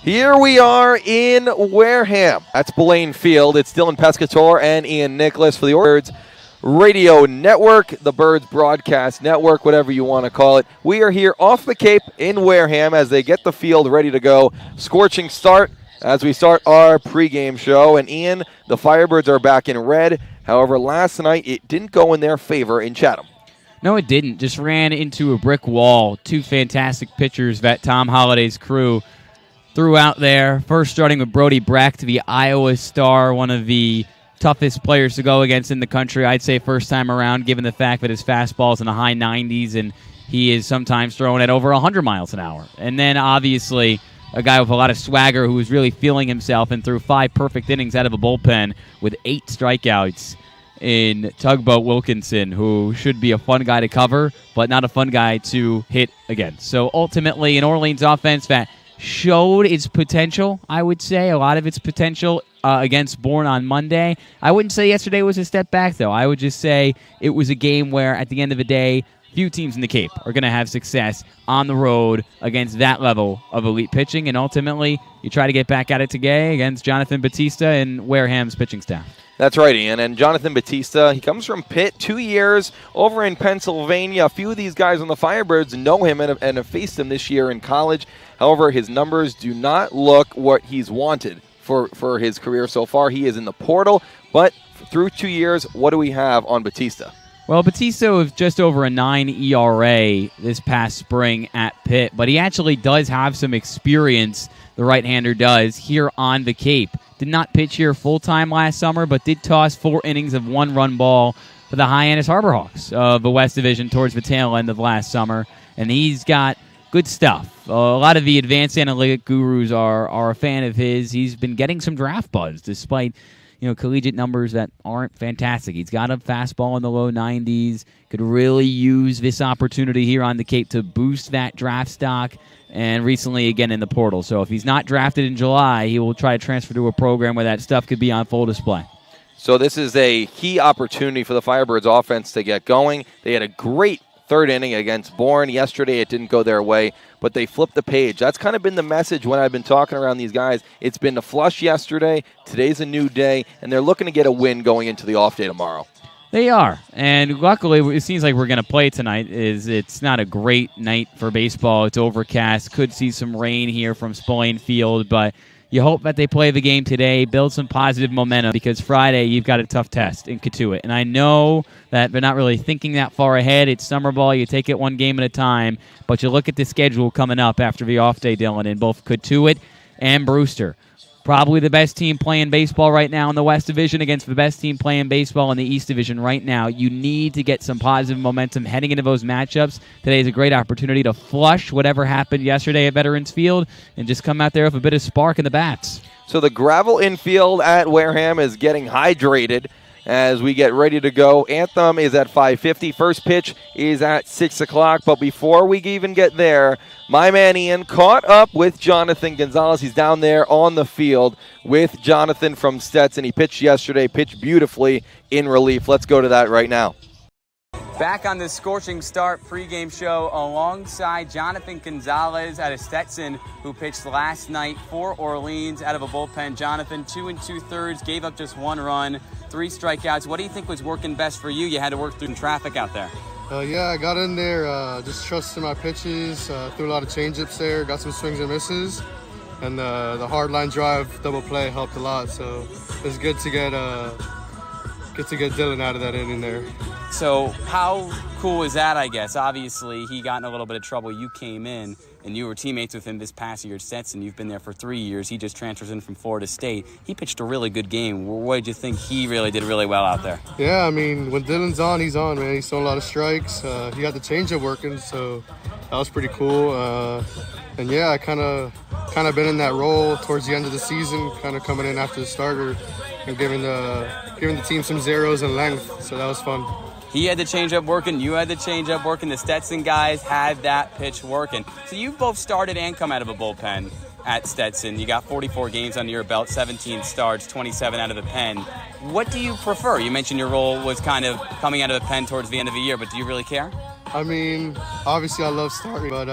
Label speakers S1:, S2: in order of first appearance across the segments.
S1: Here we are in Wareham at Spillane Field. It's Dylan Pescatore and Ian Nicholas for the Birds Radio Network, the Birds Broadcast Network, whatever you want to call it. We are here off the Cape in Wareham as they get the field ready to go. Scorching start as we start our pregame show. And Ian, the Firebirds are back in red. However, last night it didn't go in their favor in Chatham.
S2: No, it didn't. Just ran into a brick wall. Two fantastic pitchers that Tom Holliday's crew threw out there. First starting with Brody Brecht, the Iowa star, one of the toughest players to go against in the country, I'd say first time around, given the fact that his fastball's in the high 90s and he is sometimes throwing at over 100 miles an hour. And then obviously a guy with a lot of swagger who was really feeling himself and threw 5 perfect innings out of a bullpen with 8 strikeouts in Tugboat Wilkinson, who should be a fun guy to cover, but not a fun guy to hit against. So ultimately an Orleans offense that showed its potential, I would say, a lot of its potential against Bourne on Monday. I wouldn't say yesterday was a step back, though. I would just say it was a game where, at the end of the day, few teams in the Cape are going to have success on the road against that level of elite pitching, and ultimately, you try to get back at it today against Jonathan Batista and Wareham's pitching staff.
S1: That's right, Ian. And Jonathan Batista, he comes from Pitt, 2 years over in Pennsylvania. A few of these guys on the Firebirds know him and have faced him this year in college. However, his numbers do not look what he's wanted for his career so far. He is in the portal, but through 2 years, what do we have on Batista?
S2: Well, Batista was just over a 9 ERA this past spring at Pitt, but he actually does have some experience, the right-hander does, here on the Cape. Did not pitch here full-time last summer, but did toss 4 innings of 1-run ball for the Hyannis Harborhawks of the West Division towards the tail end of last summer, and he's got good stuff. A lot of the advanced analytic gurus are a fan of his. He's been getting some draft buzz despite collegiate numbers that aren't fantastic. He's got a fastball in the low 90s. Could really use this opportunity here on the Cape to boost that draft stock, and recently again in the portal. So if he's not drafted in July, he will try to transfer to a program where that stuff could be on full display.
S1: So this is a key opportunity for the Firebirds offense to get going. They had a great third inning against Bourne. Yesterday it didn't go their way, but they flipped the page. That's kind of been the message when I've been talking around these guys. It's been a flush yesterday. Today's a new day, and they're looking to get a win going into the off day tomorrow.
S2: They are, and luckily it seems like we're going to play tonight. It's not a great night for baseball. It's overcast. Could see some rain here from Spillane Field, but you hope that they play the game today, build some positive momentum, because Friday you've got a tough test in Cotuit. And I know that they're not really thinking that far ahead. It's summer ball. You take it one game at a time. But you look at the schedule coming up after the off day, Dylan, in both Cotuit and Brewster. Probably the best team playing baseball right now in the West Division against the best team playing baseball in the East Division right now. You need to get some positive momentum heading into those matchups. Today is a great opportunity to flush whatever happened yesterday at Veterans Field and just come out there with a bit of spark in the bats.
S1: So the gravel infield at Wareham is getting hydrated as we get ready to go. Anthem is at 5:50. First pitch is at 6 o'clock. But before we even get there, my man Ian caught up with Jonathan Gonsalves. He's down there on the field with Jonathan from Stetson. He pitched yesterday, pitched beautifully in relief. Let's go to that right now.
S3: Back on the Scorching Start pregame show alongside Jonathan Gonsalves out of Stetson, who pitched last night for Orleans out of a bullpen. Jonathan, 2 2/3, gave up just 1 run, 3 strikeouts. What do you think was working best for you? You had to work through some traffic out there.
S4: Yeah, I got in there, just trusted my pitches, threw a lot of changeups there, got some swings and misses, and the hard line drive double play helped a lot. So it was good to get Dylan out of that inning there.
S3: So how cool is that, I guess? Obviously, he got in a little bit of trouble. You came in, and you were teammates with him this past year at Stetson. You've been there for 3 years. He just transfers in from Florida State. He pitched a really good game. What did you think? He really did really well out there.
S4: Yeah, I mean, when Dylan's on, he's on, man. He's throwing a lot of strikes. He got the changeup working, so that was pretty cool. And yeah, I kind of been in that role towards the end of the season, kind of coming in after the starter and giving the team some zeros and length. So that was fun.
S3: He had the changeup working. You had the changeup working. The Stetson guys had that pitch working. So you've both started and come out of a bullpen at Stetson. You got 44 games under your belt, 17 starts, 27 out of the pen. What do you prefer? You mentioned your role was kind of coming out of the pen towards the end of the year, but do you really care?
S4: I mean, obviously I love starting, but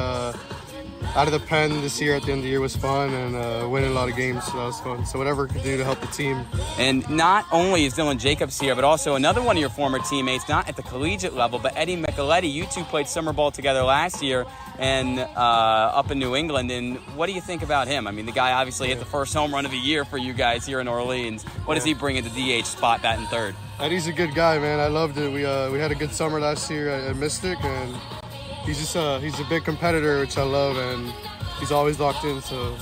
S4: out of the pen this year at the end of the year was fun, and winning a lot of games, so that was fun. So whatever I could do to help the team.
S3: And not only is Dylan Jacobs here, but also another one of your former teammates, not at the collegiate level, but Eddie Micheletti. You two played summer ball together last year and up in New England. And what do you think about him? I mean, the guy obviously hit the first home run of the year for you guys here in Orleans. What does he bring at the DH spot, batting third?
S4: Eddie's a good guy, man. I loved it. We had a good summer last year at Mystic, and he's just he's a big competitor, which I love, and he's always locked in. So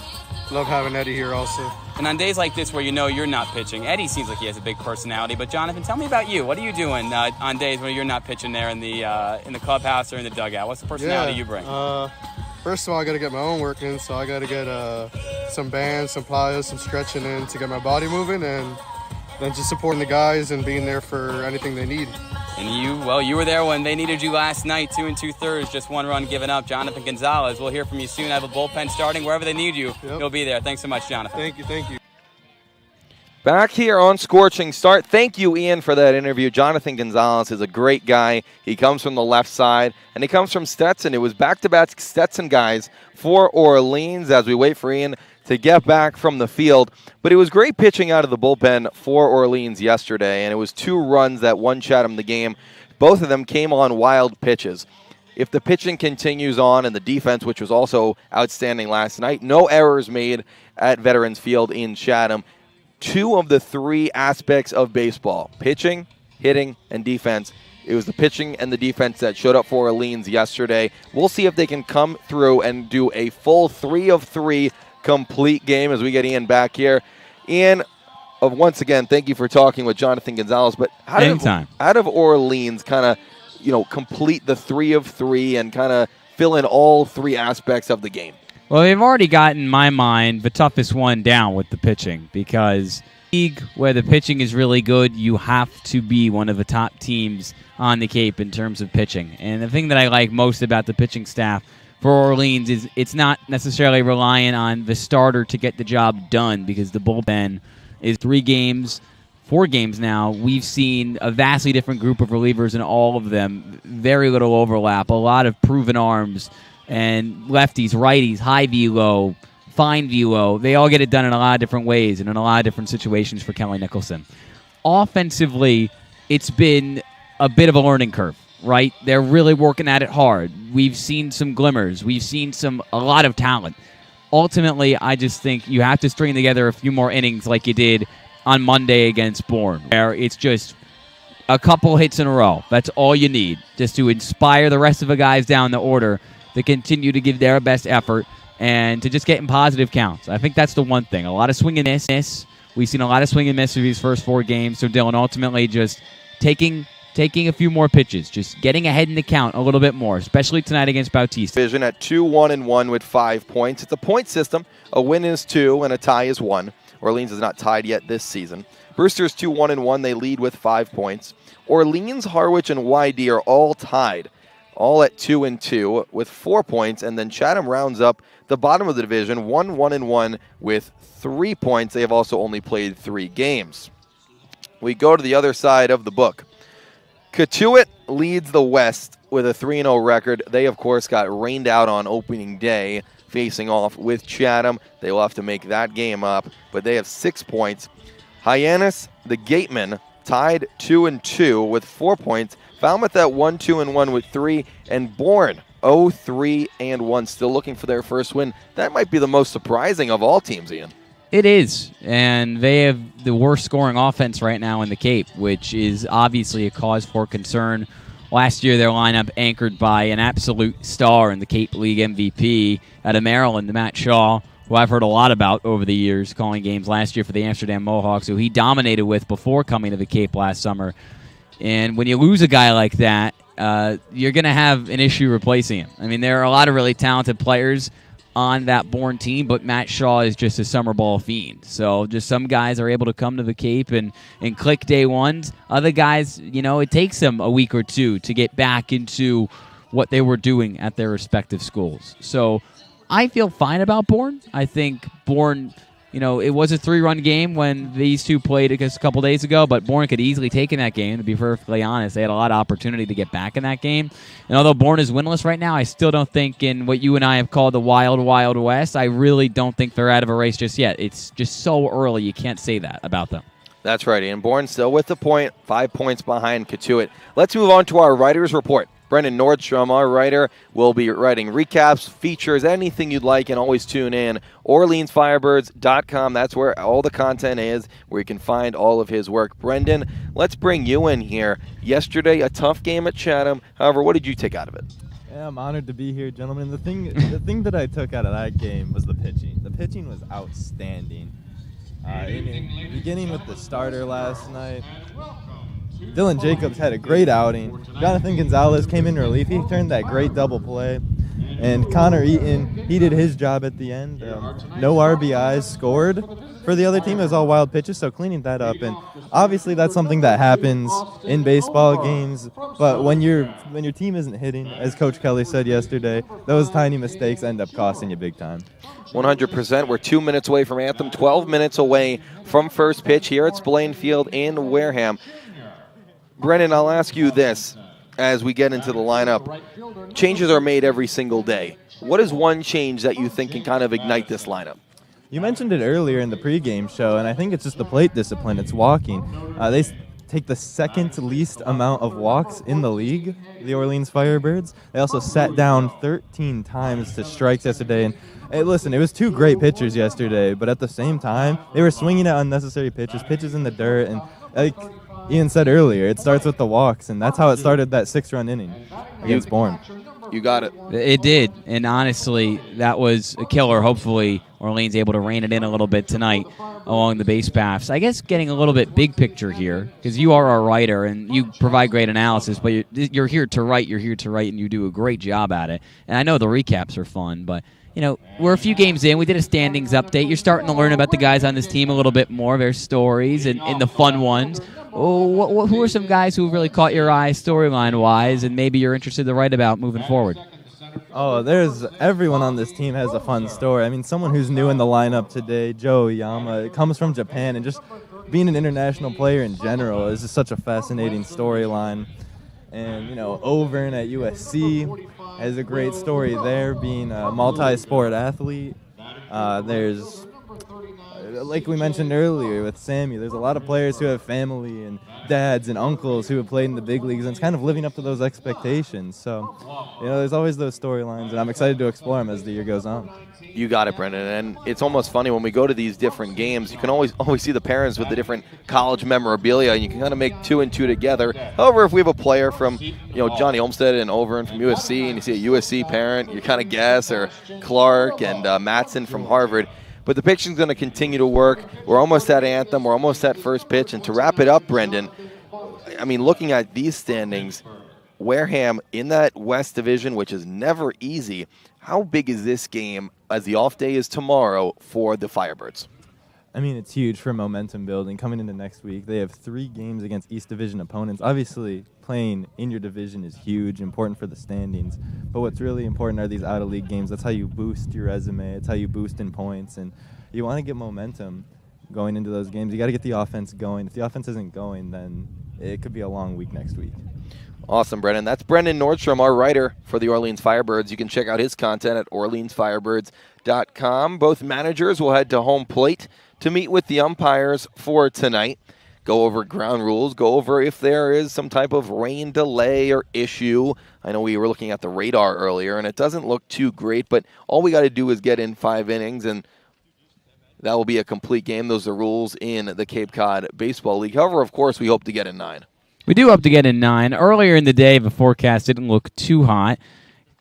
S4: love having Eddie here also.
S3: And on days like this where you know you're not pitching, Eddie seems like he has a big personality. But Jonathan, tell me about you. What are you doing on days when you're not pitching there in the clubhouse or in the dugout? What's the personality you bring?
S4: First of all, I got to get my own work in, so I got to get some bands, some plyos, some stretching in to get my body moving, and then just supporting the guys and being there for anything they need.
S3: And you were there when they needed you last night, 2 2/3, just one run given up. Jonathan Gonsalves, we'll hear from you soon. I have a bullpen starting. Wherever they need you, You'll be there. Thanks so much, Jonathan.
S4: Thank you.
S1: Back here on Scorching Start. Thank you, Ian, for that interview. Jonathan Gonsalves is a great guy. He comes from the left side, and he comes from Stetson. It was back-to-back Stetson guys for Orleans as we wait for Ian to get back from the field. But it was great pitching out of the bullpen for Orleans yesterday, and it was 2 runs that won Chatham the game. Both of them came on wild pitches. If the pitching continues on and the defense, which was also outstanding last night, no errors made at Veterans Field in Chatham. 2 of the 3 aspects of baseball, pitching, hitting, and defense. It was the pitching and the defense that showed up for Orleans yesterday. We'll see if they can come through and do a full 3 of 3 complete game as we get Ian back here. Ian, once again, thank you for talking with Jonathan Gonsalves. But how did Orleans kind of, complete the 3 of 3 and kind of fill in all 3 aspects of the game?
S2: Well, they've already gotten, in my mind, the toughest one down with the pitching because league where the pitching is really good, you have to be one of the top teams on the Cape in terms of pitching. And the thing that I like most about the pitching staff for Orleans is it's not necessarily relying on the starter to get the job done because the bullpen is 4 games now. We've seen a vastly different group of relievers in all of them. Very little overlap, a lot of proven arms. And lefties, righties, high velo, fine velo, they all get it done in a lot of different ways and in a lot of different situations for Kelly Nicholson. Offensively, it's been a bit of a learning curve, right? They're really working at it hard. We've seen some glimmers. We've seen a lot of talent. Ultimately, I just think you have to string together a few more innings like you did on Monday against Bourne, where it's just a couple hits in a row. That's all you need, just to inspire the rest of the guys down the order to continue to give their best effort and to just get in positive counts. I think that's the one thing. A lot of swing and miss. We've seen a lot of swing and miss through these first 4 games. So Dylan ultimately just taking a few more pitches, just getting ahead in the count a little bit more, especially tonight against Bautista.
S1: Division at 2-1-1 with 5 points. It's a point system. A win is 2 and a tie is 1. Orleans is not tied yet this season. Brewster's 2-1-1. They lead with 5 points. Orleans, Harwich, and YD are all tied, all at 2-2 with 4 points, and then Chatham rounds up the bottom of the division, 1-1-1 with 3 points. They have also only played 3 games. We go to the other side of the book. Cotuit leads the West with a 3-0 record. They, of course, got rained out on opening day, facing off with Chatham. They will have to make that game up, but they have 6 points. Hyannis, the Gatemen, tied 2-2 with 4 points. Falmouth at 1-2-1 with 3, and Bourne 0-3-1, still looking for their first win. That might be the most surprising of all teams, Ian.
S2: It is, and they have the worst scoring offense right now in the Cape, which is obviously a cause for concern. Last year, their lineup anchored by an absolute star in the Cape League MVP out of Maryland, Matt Shaw, who I've heard a lot about over the years, calling games last year for the Amsterdam Mohawks, who he dominated with before coming to the Cape last summer. And when you lose a guy like that, you're going to have an issue replacing him. I mean, there are a lot of really talented players on that Bourne team, but Matt Shaw is just a summer ball fiend. So just some guys are able to come to the Cape and click day ones. Other guys, it takes them a week or 2 to get back into what they were doing at their respective schools. So I feel fine about Bourne. I think Bourne it was a 3-run game when these two played a couple days ago, but Bourne could easily take in that game, to be perfectly honest. They had a lot of opportunity to get back in that game. And although Bourne is winless right now, I still don't think in what you and I have called the wild, wild west, I really don't think they're out of a race just yet. It's just so early, you can't say that about them.
S1: That's right, and Bourne still with the point, 5 points behind Katuitt. Let's move on to our writer's report. Brendan Nordstrom, our writer, will be writing recaps, features, anything you'd like, and always tune in. OrleansFirebirds.com, that's where all the content is, where you can find all of his work. Brendan, let's bring you in here. Yesterday, a tough game at Chatham. However, what did you take out of it?
S5: Yeah, I'm honored to be here, gentlemen. The thing that I took out of that game was the pitching. The pitching was outstanding. Beginning with the starter last night, Dylan Jacobs had a great outing. Jonathan Gonsalves came in relief. He turned that great double play. And Connor Eaton, he did his job at the end. No RBIs scored for the other team. It was all wild pitches, so cleaning that up. And obviously that's something that happens in baseball games. But when your team isn't hitting, as Coach Kelly said yesterday, those tiny mistakes end up costing you big time.
S1: 100%. We're 2 minutes away from Anthem, 12 minutes away from first pitch here at Spillane Field in Wareham. Brennan, I'll ask you this as we get into the lineup. Changes are made every single day. What is one change that you think can kind of ignite this lineup?
S5: You mentioned it earlier in the pregame show, and I think it's just the plate discipline. It's walking. They take the second least amount of walks in the league, the Orleans Firebirds. They also sat down 13 times to strikes yesterday. And hey, listen, it was two great pitchers yesterday, but at the same time, they were swinging at unnecessary pitches in the dirt, and like Ian said earlier, it starts with the walks, and that's how it started that 6-run inning against Bourne.
S1: You got it.
S2: It did, and honestly, that was a killer. Hopefully, Orleans able to rein it in a little bit tonight along the base paths. I guess getting a little bit big picture here, because you are a writer and you provide great analysis, but you're here to write, and you do a great job at it. And I know the recaps are fun, but we're a few games in. We did a standings update. You're starting to learn about the guys on this team a little bit more, their stories and the fun ones. Who are some guys who really caught your eye storyline-wise and maybe you're interested to write about moving forward?
S5: Oh, everyone on this team has a fun story. I mean, someone who's new in the lineup today, Joe Oyama, comes from Japan, and just being an international player in general is just such a fascinating storyline. And, Overn at USC has a great story there, being a multi-sport athlete. There's, like we mentioned earlier with Sammy, there's a lot of players who have family and dads and uncles who have played in the big leagues, and it's kind of living up to those expectations. So, there's always those storylines, and I'm excited to explore them as the year goes on.
S1: You got it, Brendan. And it's almost funny when we go to these different games, you can always see the parents with the different college memorabilia, and you can kind of make 2 and 2 together. However, if we have a player from, Johnny Olmsted and Overn from USC, and you see a USC parent, you kind of guess, or Clark and Matson from Harvard. But the pitching's going to continue to work. We're almost at Anthem. We're almost at first pitch. And to wrap it up, Brendan, I mean, looking at these standings, Wareham in that West Division, which is never easy, how big is this game as the off day is tomorrow for the Firebirds?
S5: I mean, it's huge for momentum building. Coming into next week, they have 3 games against East Division opponents. Obviously, playing in your division is huge, important for the standings. But what's really important are these out-of-league games. That's how you boost your resume. It's how you boost in points. And you want to get momentum going into those games. You got to get the offense going. If the offense isn't going, then it could be a long week next week.
S1: Awesome, Brendan. That's Brendan Nordstrom, our writer for the Orleans Firebirds. You can check out his content at OrleansFirebirds.com. Both managers will head to home plate to meet with the umpires for tonight. Go over ground rules, go over if there is some type of rain delay or issue. I know we were looking at the radar earlier, and it doesn't look too great, but all we got to do is get in 5 innings, and that will be a complete game. Those are rules in the Cape Cod Baseball League. However, of course, we hope to get in 9.
S2: We do hope to get in 9. Earlier in the day, the forecast didn't look too hot.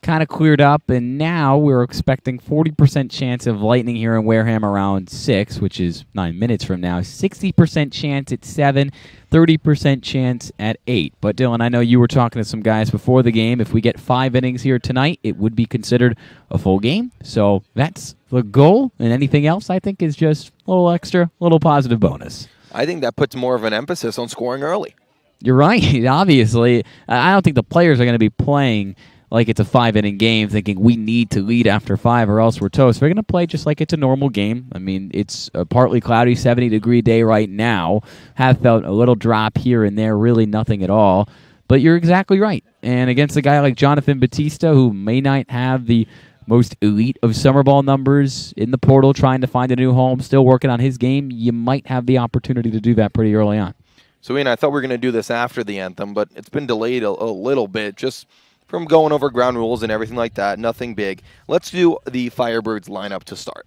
S2: Kind of cleared up, and now we're expecting 40% chance of lightning here in Wareham around 6, which is 9 minutes from now. 60% chance at 7, 30% chance at 8. But, Dylan, I know you were talking to some guys before the game. If we get 5 innings here tonight, it would be considered a full game. So that's the goal, and anything else, I think, is just a little extra, a little positive bonus.
S1: I think that puts more of an emphasis on scoring early.
S2: You're right. Obviously, I don't think the players are going to be playing like it's a 5-inning game, thinking we need to lead after 5 or else we're toast. We're going to play just like it's a normal game. I mean, it's a partly cloudy, 70-degree day right now. Have felt a little drop here and there, really nothing at all. But you're exactly right. And against a guy like Jonathan Batista, who may not have the most elite of summer ball numbers in the portal, trying to find a new home, still working on his game, you might have the opportunity to do that pretty early on.
S1: So, Ian, I thought we were going to do this after the anthem, but it's been delayed a little bit, just from going over ground rules and everything like that. Nothing big. Let's do the Firebirds lineup to start.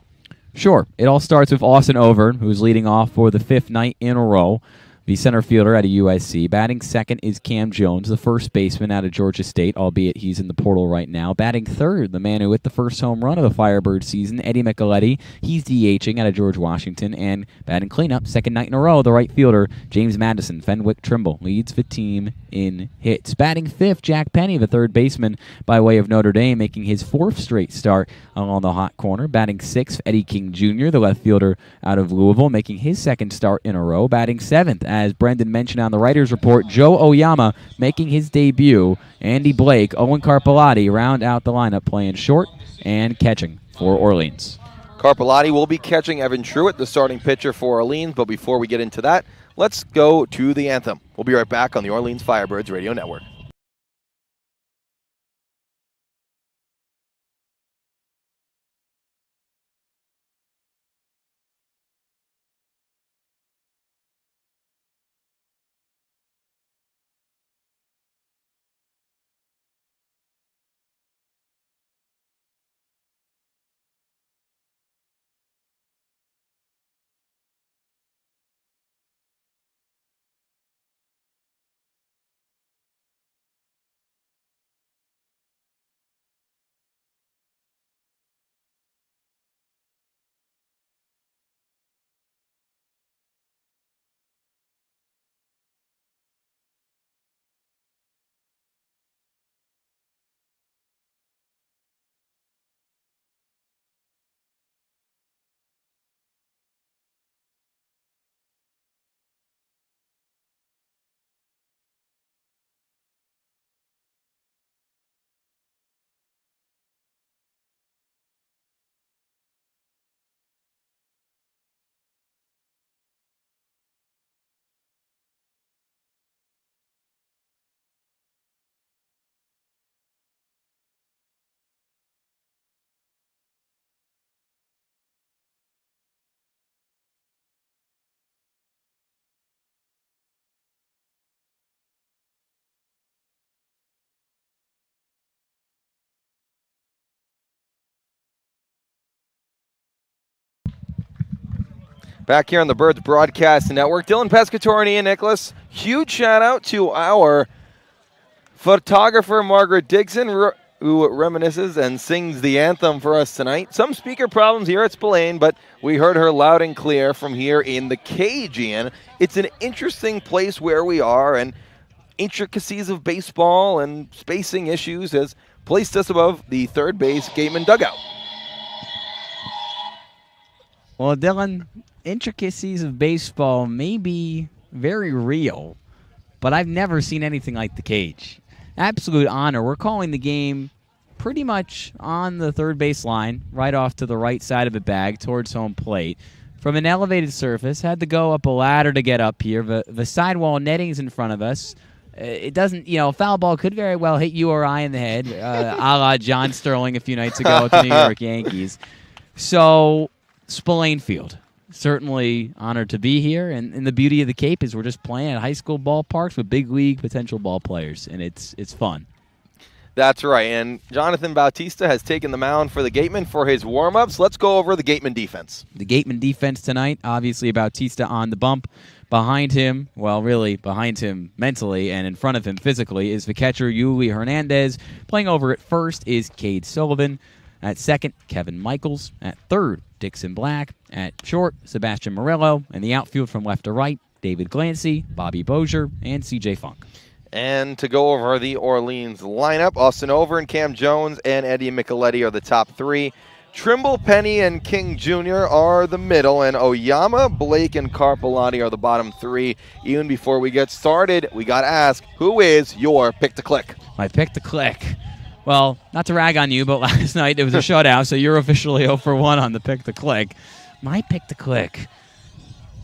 S2: Sure. It all starts with Austin Overn, who's leading off for the 5th night in a row. The center fielder out of USC. Batting second is Cam Jones, the first baseman out of Georgia State, albeit he's in the portal right now. Batting third, the man who hit the first home run of the Firebird season, Eddie Micheletti. He's DHing out of George Washington. And batting cleanup, second night in a row, the right fielder, James Madison. Fenwick Trimble leads the team in hits. Batting fifth, Jack Penny, the third baseman by way of Notre Dame, making his 4th straight start along the hot corner. Batting sixth, Eddie King Jr., the left fielder out of Louisville, making his 2nd start in a row. Batting 7th, as Brendan mentioned on the writer's report, Joe Oyama making his debut. Andy Blake, Owen Carpellotti round out the lineup, playing short and catching for Orleans.
S1: Carpellotti will be catching Evan Truitt, the starting pitcher for Orleans. But before we get into that, let's go to the anthem. We'll be right back on the Orleans Firebirds Radio Network. Back here on the Birds Broadcast Network, Dylan Pescatore and Ian Nicholas. Huge shout out to our photographer, Margaret Dixon, who reminisces and sings the anthem for us tonight. Some speaker problems here at Spillane, but we heard her loud and clear from here in the cage, Ian. It's an interesting place where we are, and intricacies of baseball and spacing issues has placed us above the third base Gatemen dugout.
S2: Well, Dylan, intricacies of baseball may be very real, but I've never seen anything like the cage. Absolute honor. We're calling the game pretty much on the third base line, right off to the right side of the bag towards home plate. From an elevated surface, had to go up a ladder to get up here. The sidewall netting's in front of us. It doesn't, foul ball could very well hit you or I in the head, a la John Sterling a few nights ago with the New York Yankees. So, Spillane Field. Certainly honored to be here, and the beauty of the Cape is we're just playing at high school ballparks with big league potential ball players, and it's fun.
S1: That's right, and Jonathan Bautista has taken the mound for the Gatemen for his warm-ups. Let's go over the Gatemen defense.
S2: The Gatemen defense tonight, obviously Bautista on the bump. Behind him, well, really behind him mentally and in front of him physically, is the catcher Yuli Hernandez. Playing over at first is Cade Sullivan. At second, Kevin Michaels. At third, Dixon Black. At short, Sebastian Murillo. And the outfield from left to right, David Glancy, Bobby Bozier, and C.J. Funk.
S1: And to go over the Orleans lineup, Austin Overn, Cam Jones, and Eddie Micheletti are the top three. Trimble, Penny, and King Jr. are the middle, and Oyama, Blake, and Carpellotti are the bottom three. Even before we get started, we got to ask, who is your pick to click?
S2: My pick to click. Well, not to rag on you, but last night there was a shutout, so you're officially 0 for 1 on the pick to click. My pick to click.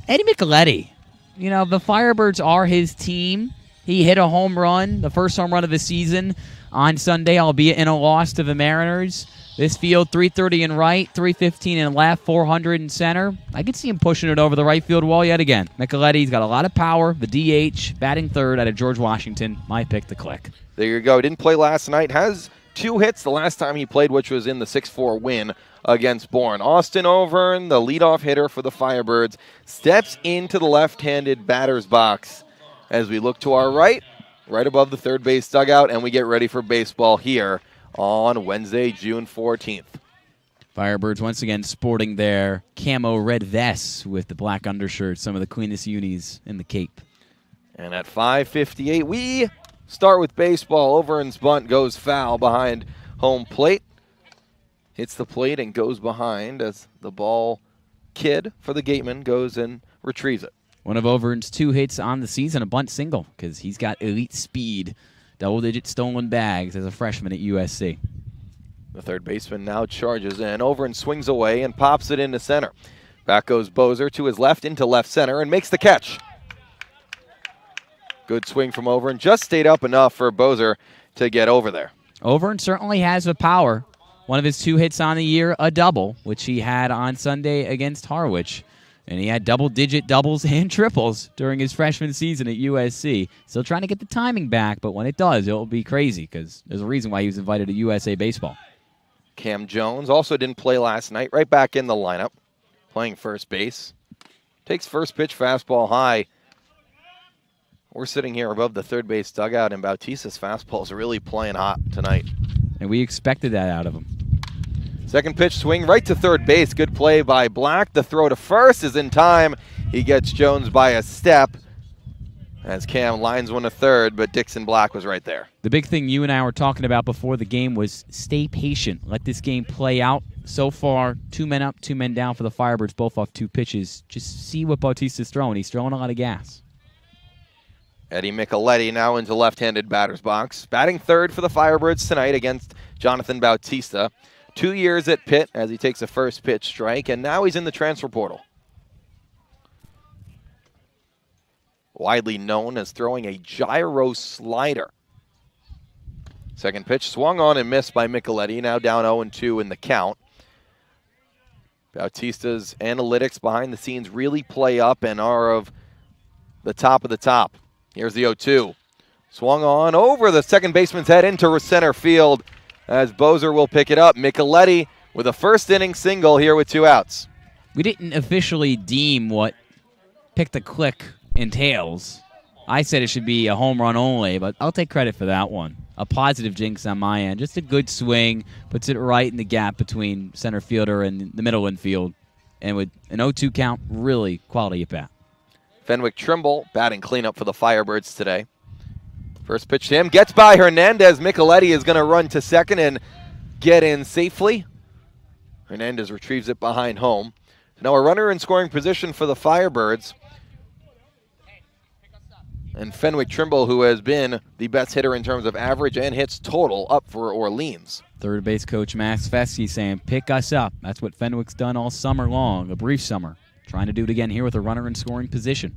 S2: Eddie Micheletti. You know, the Firebirds are his team. He hit a home run, the first home run of the season on Sunday, albeit in a loss to the Mariners. This field, 330 in right, 315 in left, 400 in center. I could see him pushing it over the right field wall yet again. Micheletti's got a lot of power, the DH, batting third out of George Washington. My pick to click.
S1: There you go. Didn't play last night. Has 2 hits the last time he played, which was in the 6-4 win against Bourne. Austin Overn, the leadoff hitter for the Firebirds, steps into the left-handed batter's box as we look to our right above the third base dugout, and we get ready for baseball here on Wednesday, June 14th.
S2: Firebirds once again sporting their camo red vests with the black undershirts, some of the cleanest unis in the Cape.
S1: And at 5:58, we start with baseball. Overn's bunt goes foul behind home plate. Hits the plate and goes behind as the ball kid for the Gatemen goes and retrieves it.
S2: One of Overn's 2 hits on the season, a bunt single, because he's got elite speed, double-digit stolen bags as a freshman at USC.
S1: The third baseman now charges in. Overn swings away and pops it into center. Back goes Bozer to his left into left center and makes the catch. Good swing from Overn. Just stayed up enough for Bozer to get over there.
S2: Overn certainly has the power. One of his 2 hits on the year, a double, which he had on Sunday against Harwich. And he had double-digit doubles and triples during his freshman season at USC. Still trying to get the timing back, but when it does, it'll be crazy because there's a reason why he was invited to USA Baseball.
S1: Cam Jones also didn't play last night. Right back in the lineup, playing first base. Takes first pitch fastball high. We're sitting here above the third base dugout, and Bautista's fastball is really playing hot tonight.
S2: And we expected that out of him.
S1: Second pitch swing right to third base. Good play by Black. The throw to first is in time. He gets Jones by a step as Cam lines one to third, but Dixon Black was right there.
S2: The big thing you and I were talking about before the game was stay patient. Let this game play out. So far, 2 men up, 2 men down for the Firebirds, both off 2 pitches. Just see what Bautista's throwing. He's throwing a lot of gas.
S1: Eddie Micheletti now into left-handed batter's box. Batting third for the Firebirds tonight against Jonathan Bautista. 2 years at Pitt as he takes a first pitch strike, and now he's in the transfer portal. Widely known as throwing a gyro slider. Second pitch swung on and missed by Micheletti, now down 0-2 in the count. Bautista's analytics behind the scenes really play up and are of the top. Here's the 0-2. Swung on over the second baseman's head into center field as Bozer will pick it up. Micheletti with a first inning single here with 2 outs.
S2: We didn't officially deem what pick the click entails. I said it should be a home run only, but I'll take credit for that one. A positive jinx on my end. Just a good swing, puts it right in the gap between center fielder and the middle infield. And with an 0-2 count, really quality at bat.
S1: Fenwick Trimble batting cleanup for the Firebirds today. First pitch to him, gets by Hernandez. Micheletti is going to run to second and get in safely. Hernandez retrieves it behind home. Now a runner in scoring position for the Firebirds. And Fenwick Trimble, who has been the best hitter in terms of average and hits total, up for Orleans.
S2: Third base coach Max Fesky saying, pick us up. That's what Fenwick's done all summer long, a brief summer. Trying to do it again here with a runner in scoring position.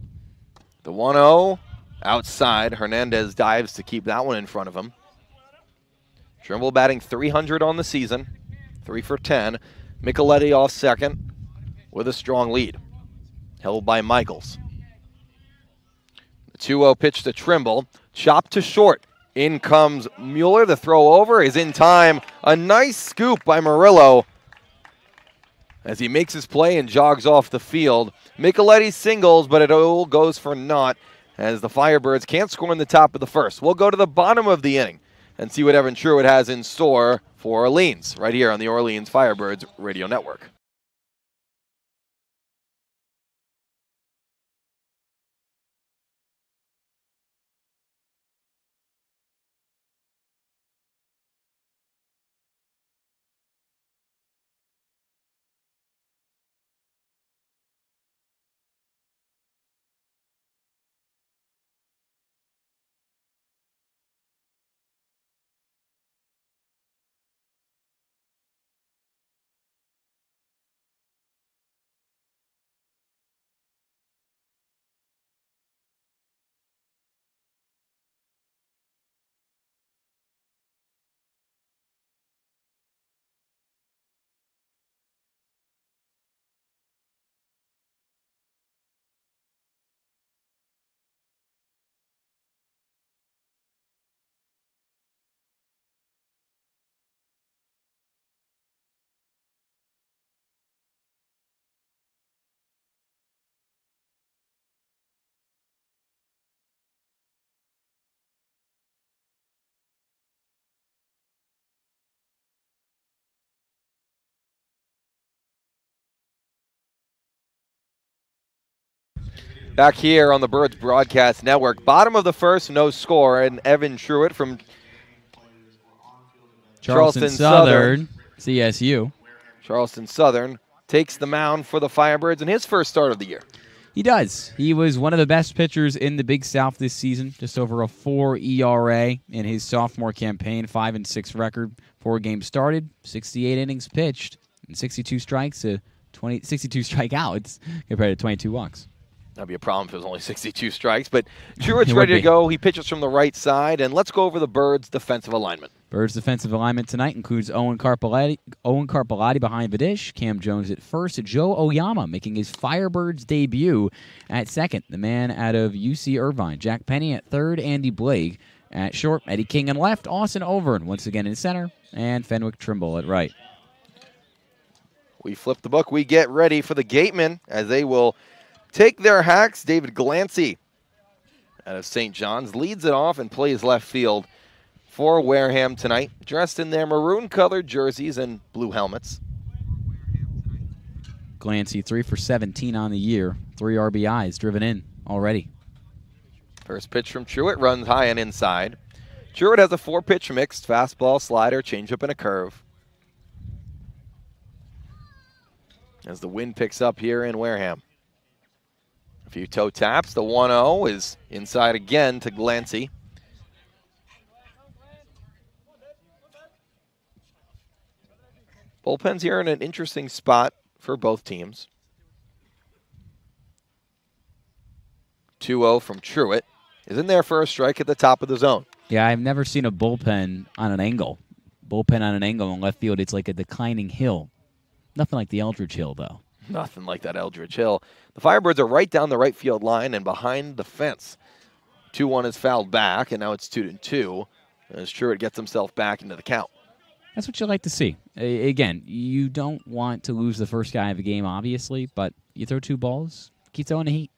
S1: The 1-0. Outside, Hernandez dives to keep that one in front of him. Trimble batting .300 on the season, 3 for 10. Micheletti off second with a strong lead, held by Michaels. The 2-0 pitch to Trimble, chopped to short. In comes Mueller. The throw over is in time. A nice scoop by Murillo as he makes his play and jogs off the field. Micheletti singles, but it all goes for naught, as the Firebirds can't score in the top of the first. We'll go to the bottom of the inning and see what Evan Truitt has in store for Orleans, right here on the Orleans Firebirds Radio Network. Back here on the Birds Broadcast Network. Bottom of the first, no score, and Evan Truitt from Charleston Southern.
S2: CSU.
S1: Charleston Southern takes the mound for the Firebirds in his first start of the year.
S2: He does. He was one of the best pitchers in the Big South this season, just over a 4 ERA in his sophomore campaign, 5-6 record, 4 games started, 68 innings pitched, and 62 strikeouts compared to 22 walks.
S1: That'd be a problem if it was only 62 strikes, but Truitt's ready to go. He pitches from the right side, and let's go over the Birds' defensive alignment.
S2: Birds' defensive alignment tonight includes Owen Carpelati behind the dish, Cam Jones at first, Joe Oyama making his Firebirds debut at second, the man out of UC Irvine, Jack Penny at third, Andy Blake at short, Eddie King in left, Austin Overn once again in center, and Fenwick Trimble at right.
S1: We flip the book. We get ready for the Gatemen as they will take their hacks. David Glancy out of St. John's leads it off and plays left field for Wareham tonight, dressed in their maroon-colored jerseys and blue helmets.
S2: Glancy 3 for 17 on the year, 3 RBIs driven in already.
S1: First pitch from Truitt runs high and inside. Truitt has a 4-pitch mix, fastball, slider, changeup, and a curve. As the wind picks up here in Wareham. A few toe taps. The 1-0 is inside again to Glancy. Bullpen's here in an interesting spot for both teams. 2-0 from Truitt is in there for a strike at the top of the zone.
S2: Yeah, I've never seen a bullpen on an angle. Bullpen on an angle in left field, it's like a declining hill. Nothing like the Eldridge Hill, though.
S1: Nothing like that Eldridge Hill. The Firebirds are right down the right field line and behind the fence. 2-1 is fouled back, and now it's 2-2 as Truitt gets himself back into the count.
S2: That's what you like to see. Again, you don't want to lose the first guy of a game, obviously, but you throw 2 balls, keep throwing the heat.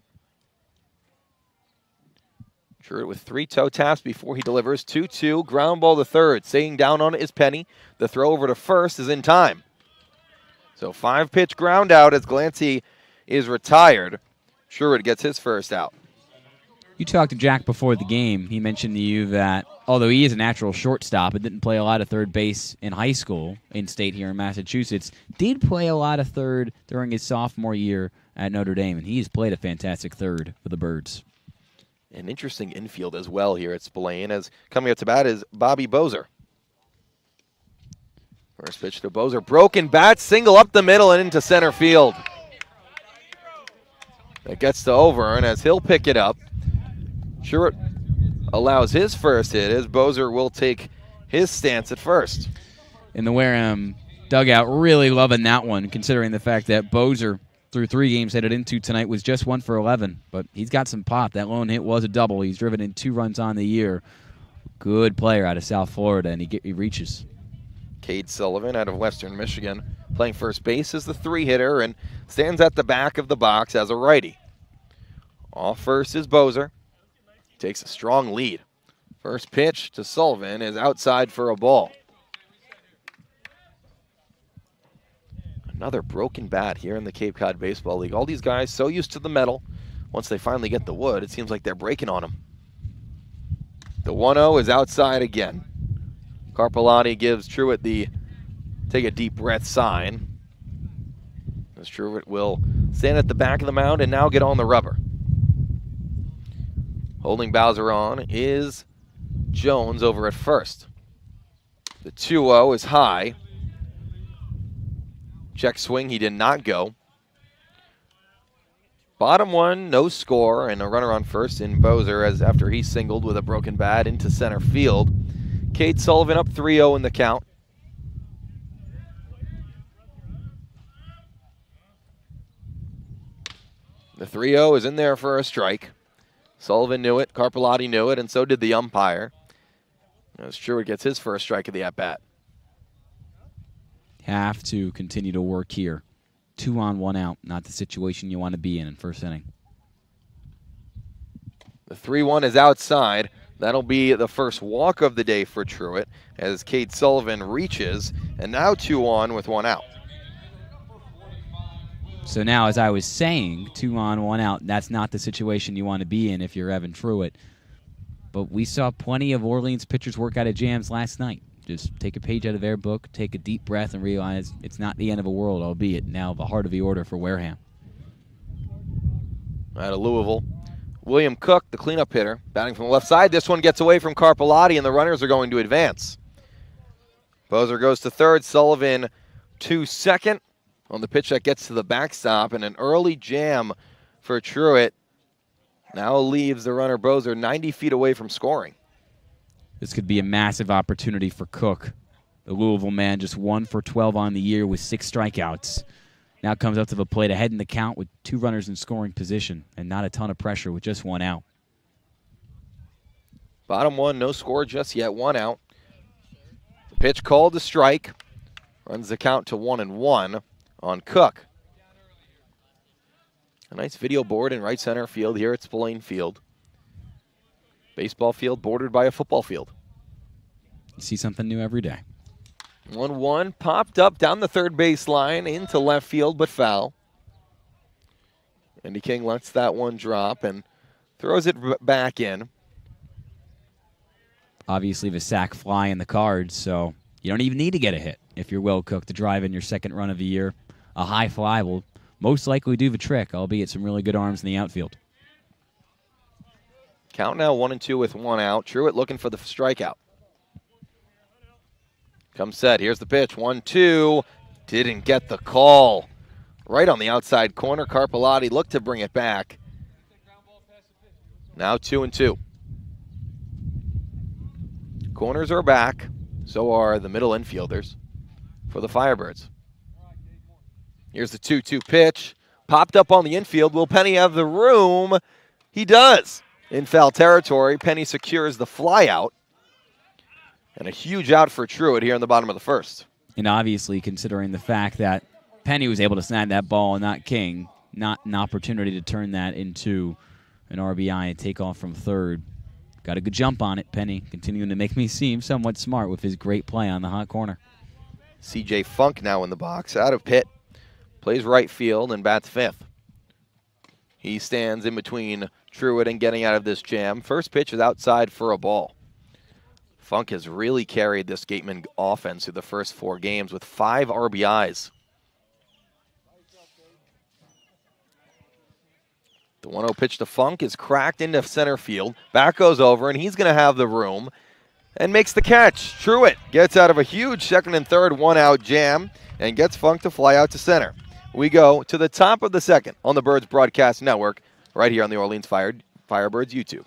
S1: Truitt with 3 toe taps before he delivers. 2-2, ground ball to third. Staying down on it is Penny. The throw over to first is in time. So 5-pitch ground out as Glancy is retired. Truitt gets his first out.
S2: You talked to Jack before the game. He mentioned to you that although he is a natural shortstop and didn't play a lot of third base in high school in state here in Massachusetts, did play a lot of third during his sophomore year at Notre Dame, and he's played a fantastic third for the Birds.
S1: An interesting infield as well here at Spillane, as coming up to bat is Bobby Bozer. First pitch to Bozer. Broken bat, single up the middle and into center field. That gets to Overn as he'll pick it up. Truitt allows his first hit as Bozer will take his stance at first.
S2: In the Wareham dugout, really loving that one, considering the fact that Bozer, through 3 games headed into tonight, was just 1 for 11. But he's got some pop. That lone hit was a double. He's driven in 2 runs on the year. Good player out of South Florida, and he reaches.
S1: Cade Sullivan out of Western Michigan playing first base as the 3-hitter and stands at the back of the box as a righty. Off first is Bozer. Takes a strong lead. First pitch to Sullivan is outside for a ball. Another broken bat here in the Cape Cod Baseball League. All these guys so used to the metal. Once they finally get the wood, it seems like they're breaking on them. The 1-0 is outside again. Carpelati gives Truitt the take a deep breath sign. As Truitt will stand at the back of the mound and now get on the rubber. Holding Bowser on is Jones over at first. The 2-0 is high. Check swing, he did not go. Bottom 1, no score, and a runner on first in Bozer as after he singled with a broken bat into center field. Cade Sullivan up 3-0 in the count. The 3-0 is in there for a strike. Sullivan knew it, Carpelati knew it, and so did the umpire. As Truitt gets his first strike of the at-bat.
S2: Have to continue to work here. 2 on, 1 out. Not the situation you want to be in first inning.
S1: The 3-1 is outside. That'll be the first walk of the day for Truitt as Cade Sullivan reaches, and now 2 on with 1 out.
S2: So now, as I was saying, 2 on, 1 out, that's not the situation you want to be in if you're Evan Truitt. But we saw plenty of Orleans pitchers work out of jams last night. Just take a page out of their book, take a deep breath, and realize it's not the end of the world, albeit now the heart of the order for Wareham.
S1: Out of Louisville, William Cook, the cleanup hitter, batting from the left side. This one gets away from Carpellotti, and the runners are going to advance. Bozer goes to third, Sullivan to second on the pitch that gets to the backstop, and an early jam for Truitt now leaves the runner Bozer 90 feet away from scoring.
S2: This could be a massive opportunity for Cook. The Louisville man just 1 for 12 on the year with 6 strikeouts. Now comes up to the plate ahead in the count with 2 runners in scoring position and not a ton of pressure with just 1 out.
S1: Bottom 1, no score just yet, 1 out. The pitch called to strike. Runs the count to 1-1 on Cook. A nice video board in right center field here at Spillane Field. Baseball field bordered by a football field.
S2: You see something new every day.
S1: 1-1 popped up down the third base line into left field, but foul. Andy King lets that one drop and throws it back in.
S2: Obviously, the sack fly in the cards, so you don't even need to get a hit if you're Will Cook to drive in your second run of the year. A high fly will most likely do the trick, albeit some really good arms in the outfield.
S1: Count now 1-2 with 1 out. Truitt looking for the strikeout. Comes set. Here's the pitch. 1-2. Didn't get the call. Right on the outside corner. Carpellotti looked to bring it back. Now 2-2. Corners are back. So are the middle infielders for the Firebirds. Here's the 2-2 pitch. Popped up on the infield. Will Penny have the room? He does. In foul territory, Penny secures the flyout. And a huge out for Truitt here in the bottom of the first.
S2: And obviously, considering the fact that Penny was able to snag that ball and not King, not an opportunity to turn that into an RBI and take off from third. Got a good jump on it, Penny, continuing to make me seem somewhat smart with his great play on the hot corner.
S1: C.J. Funk now in the box, out of pit. Plays right field and bats fifth. He stands in between Truitt and getting out of this jam. First pitch is outside for a ball. Funk has really carried this Gatemen offense through the first 4 games with 5 RBIs. The 1-0 pitch to Funk is cracked into center field. Back goes over, and he's going to have the room and makes the catch. Truitt gets out of a huge second and third 1-out jam and gets Funk to fly out to center. We go to the top of the second on the Birds Broadcast Network right here on the Orleans Firebirds YouTube.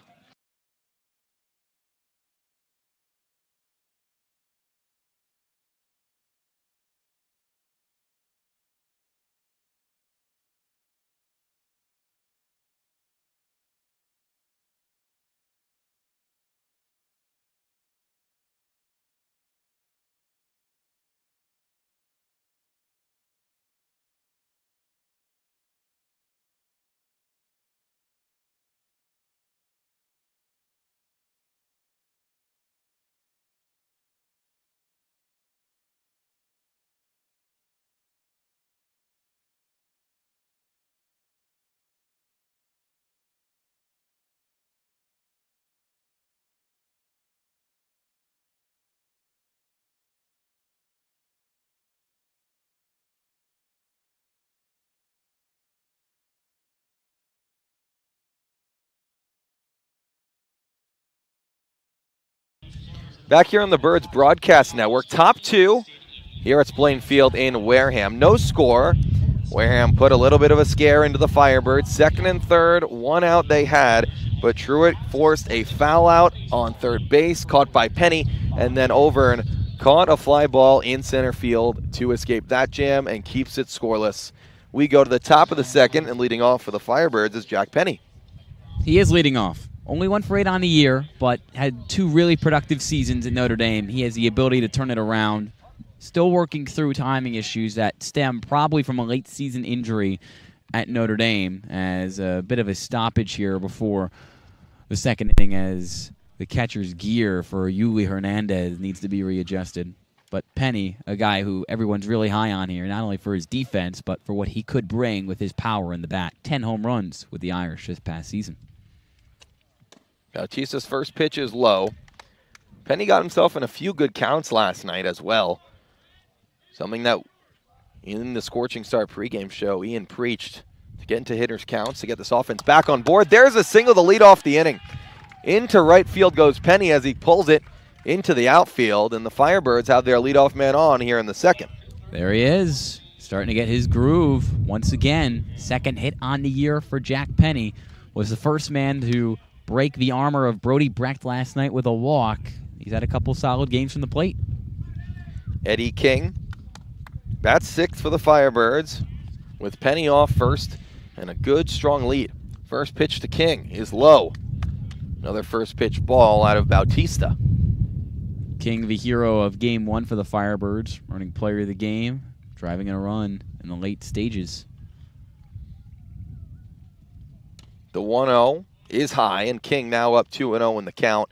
S1: Back here on the Birds Broadcast Network, top 2 here at Spillane Field in Wareham. No score. Wareham put a little bit of a scare into the Firebirds. Second and third, 1 out they had, but Truitt forced a foul out on third base, caught by Penny, and then Overn caught a fly ball in center field to escape that jam and keeps it scoreless. We go to the top of the second, and leading off for the Firebirds is Jack Penny.
S2: He is leading off. Only 1 for 8 on the year, but had 2 really productive seasons at Notre Dame. He has the ability to turn it around. Still working through timing issues that stem probably from a late season injury at Notre Dame, as a bit of a stoppage here before the second inning as the catcher's gear for Yuli Hernandez needs to be readjusted. But Penny, a guy who everyone's really high on here, not only for his defense, but for what he could bring with his power in the bat. 10 home runs with the Irish this past season.
S1: Bautista's first pitch is low. Penny got himself in a few good counts last night as well. Something that in the Scorching Start pregame show, Ian preached to get into hitters' counts, to get this offense back on board. There's a single to lead off the inning. Into right field goes Penny as he pulls it into the outfield, and the Firebirds have their leadoff man on here in the second.
S2: There he is, starting to get his groove once again. Second hit on the year for Jack Penny. Was the first man to break the armor of Brody Brecht last night with a walk. He's had a couple solid games from the plate.
S1: Eddie King bats sixth for the Firebirds with Penny off first and a good, strong lead. First pitch to King is low. Another first pitch ball out of Bautista.
S2: King, the hero of Game 1 for the Firebirds, running player of the game, driving a run in the late stages.
S1: The 1-0 is high, and King now up 2-0 in the count.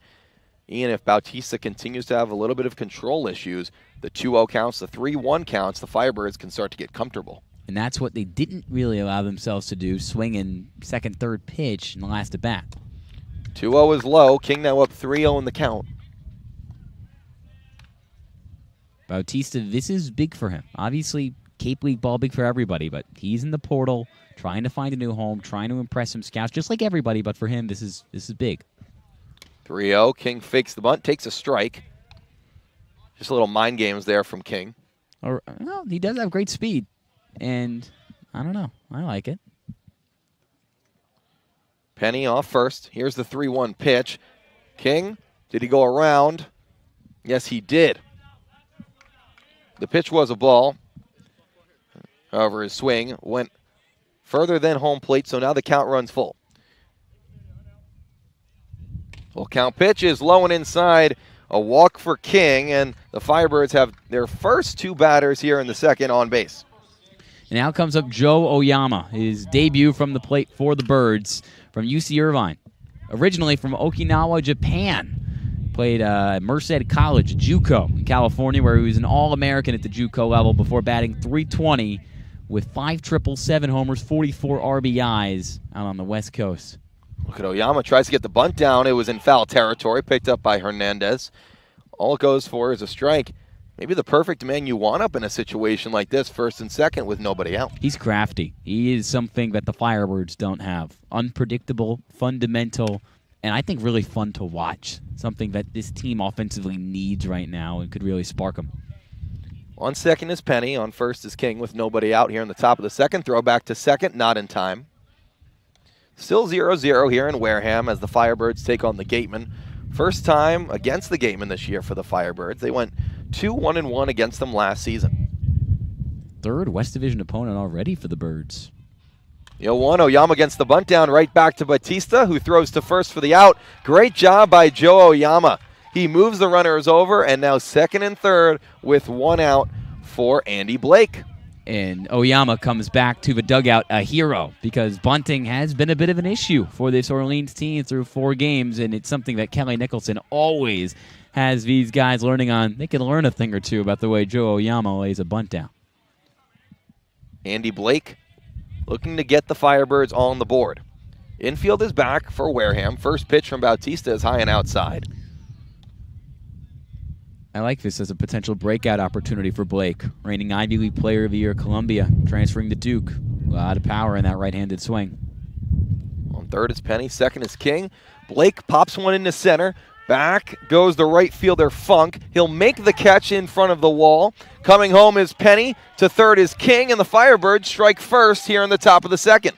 S1: Ian, if Bautista continues to have a little bit of control issues, the 2-0 counts, the 3-1 counts, the Firebirds can start to get comfortable.
S2: And that's what they didn't really allow themselves to do, swinging second, third pitch in the last at-bat.
S1: 2-0 is low. King now up 3-0 in the count.
S2: Bautista, this is big for him. Obviously, Cape League ball big for everybody, but he's in the portal, trying to find a new home, trying to impress some scouts, just like everybody, but for him, this is big.
S1: 3-0. King fakes the bunt, takes a strike. Just a little mind games there from King.
S2: Well, he does have great speed, and I don't know. I like it.
S1: Penny off first. Here's the 3-1 pitch. King, did he go around? Yes, he did. The pitch was a ball. However, his swing went further than home plate, so now the count runs full. Full count pitch is low and inside. A walk for King, and the Firebirds have their first two batters here in the second on base.
S2: And now comes up Joe Oyama, his debut from the plate for the Birds from UC Irvine. Originally from Okinawa, Japan. Played Merced College, JUCO, in California, where he was an All-American at the JUCO level before batting .320 with 5 777 homers, 44 RBIs out on the West Coast.
S1: Look at Oyama, tries to get the bunt down. It was in foul territory, picked up by Hernandez. All it goes for is a strike. Maybe the perfect man you want up in a situation like this, first and second with nobody out.
S2: He's crafty. He is something that the Firebirds don't have. Unpredictable, fundamental, and I think really fun to watch. Something that this team offensively needs right now and could really spark them.
S1: On second is Penny. On first is King with nobody out here in the top of the second. Throw back to second, not in time. Still 0-0 here in Wareham as the Firebirds take on the Gatemen. First time against the Gatemen this year for the Firebirds. They went 2-1-1 against them last season.
S2: Third West Division opponent already for the Birds.
S1: 0-1, Oyama against the bunt down, right back to Bautista, who throws to first for the out. Great job by Joe Oyama. He moves the runners over, and now second and third with one out for Andy Blake.
S2: And Oyama comes back to the dugout a hero because bunting has been a bit of an issue for this Orleans team through 4 games, and it's something that Kelly Nicholson always has these guys learning on. They can learn a thing or two about the way Joe Oyama lays a bunt down.
S1: Andy Blake looking to get the Firebirds on the board. Infield is back for Wareham. First pitch from Bautista is high and outside.
S2: I like this as a potential breakout opportunity for Blake. Reigning Ivy League Player of the Year at Columbia, transferring to Duke. A lot of power in that right-handed swing.
S1: On third is Penny, second is King. Blake pops one into center. Back goes the right fielder, Funk. He'll make the catch in front of the wall. Coming home is Penny. To third is King, and the Firebirds strike first here in the top of the second.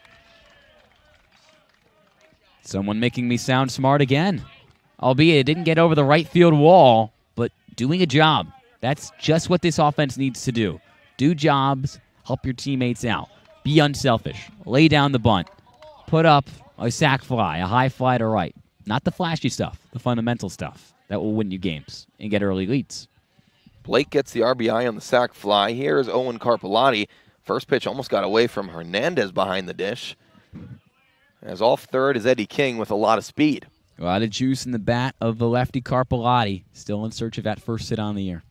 S2: Someone making me sound smart again. Albeit it didn't get over the right field wall, but doing a job. That's just what this offense needs to do. Do jobs, help your teammates out. Be unselfish. Lay down the bunt. Put up a sac fly, a high fly to right. Not the flashy stuff, the fundamental stuff that will win you games and get early leads.
S1: Blake gets the RBI on the sac fly. Here's Owen Carpellotti. First pitch almost got away from Hernandez behind the dish. As off third is Eddie King with a lot of speed.
S2: A lot of juice in the bat of the lefty Carpellotti. Still in search of that first hit on the year.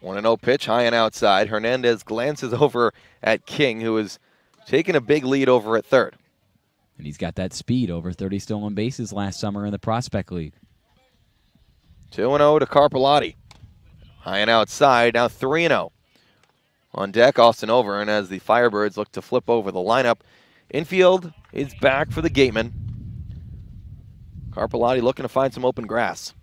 S1: 1-0 pitch, high and outside. Hernandez glances over at King, who is taking a big lead over at third.
S2: And he's got that speed, over 30 stolen bases last summer in the Prospect League.
S1: 2-0 to Carpellotti. High and outside, now 3-0. On deck, Austin Overn as the Firebirds look to flip over the lineup. Infield is back for the Gatemen. Carpellotti looking to find some open grass.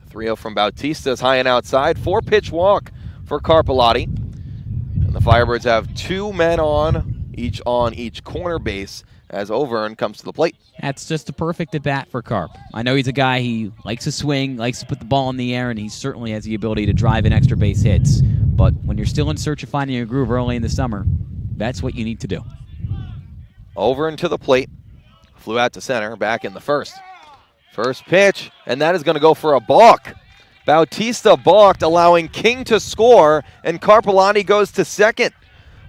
S1: 3-0 from Bautista is high and outside. 4-pitch walk for Carpellotti. And the Firebirds have 2 men on each corner base as Overn comes to the plate.
S2: That's just a perfect at-bat for Carp. I know he's a guy, he likes to swing, likes to put the ball in the air, and he certainly has the ability to drive in extra base hits. But when you're still in search of finding a groove early in the summer, that's what you need to do.
S1: Overn to the plate. Flew out to center, back in the first. First pitch, and that is going to go for a balk. Bautista balked, allowing King to score, and Carpellotti goes to second.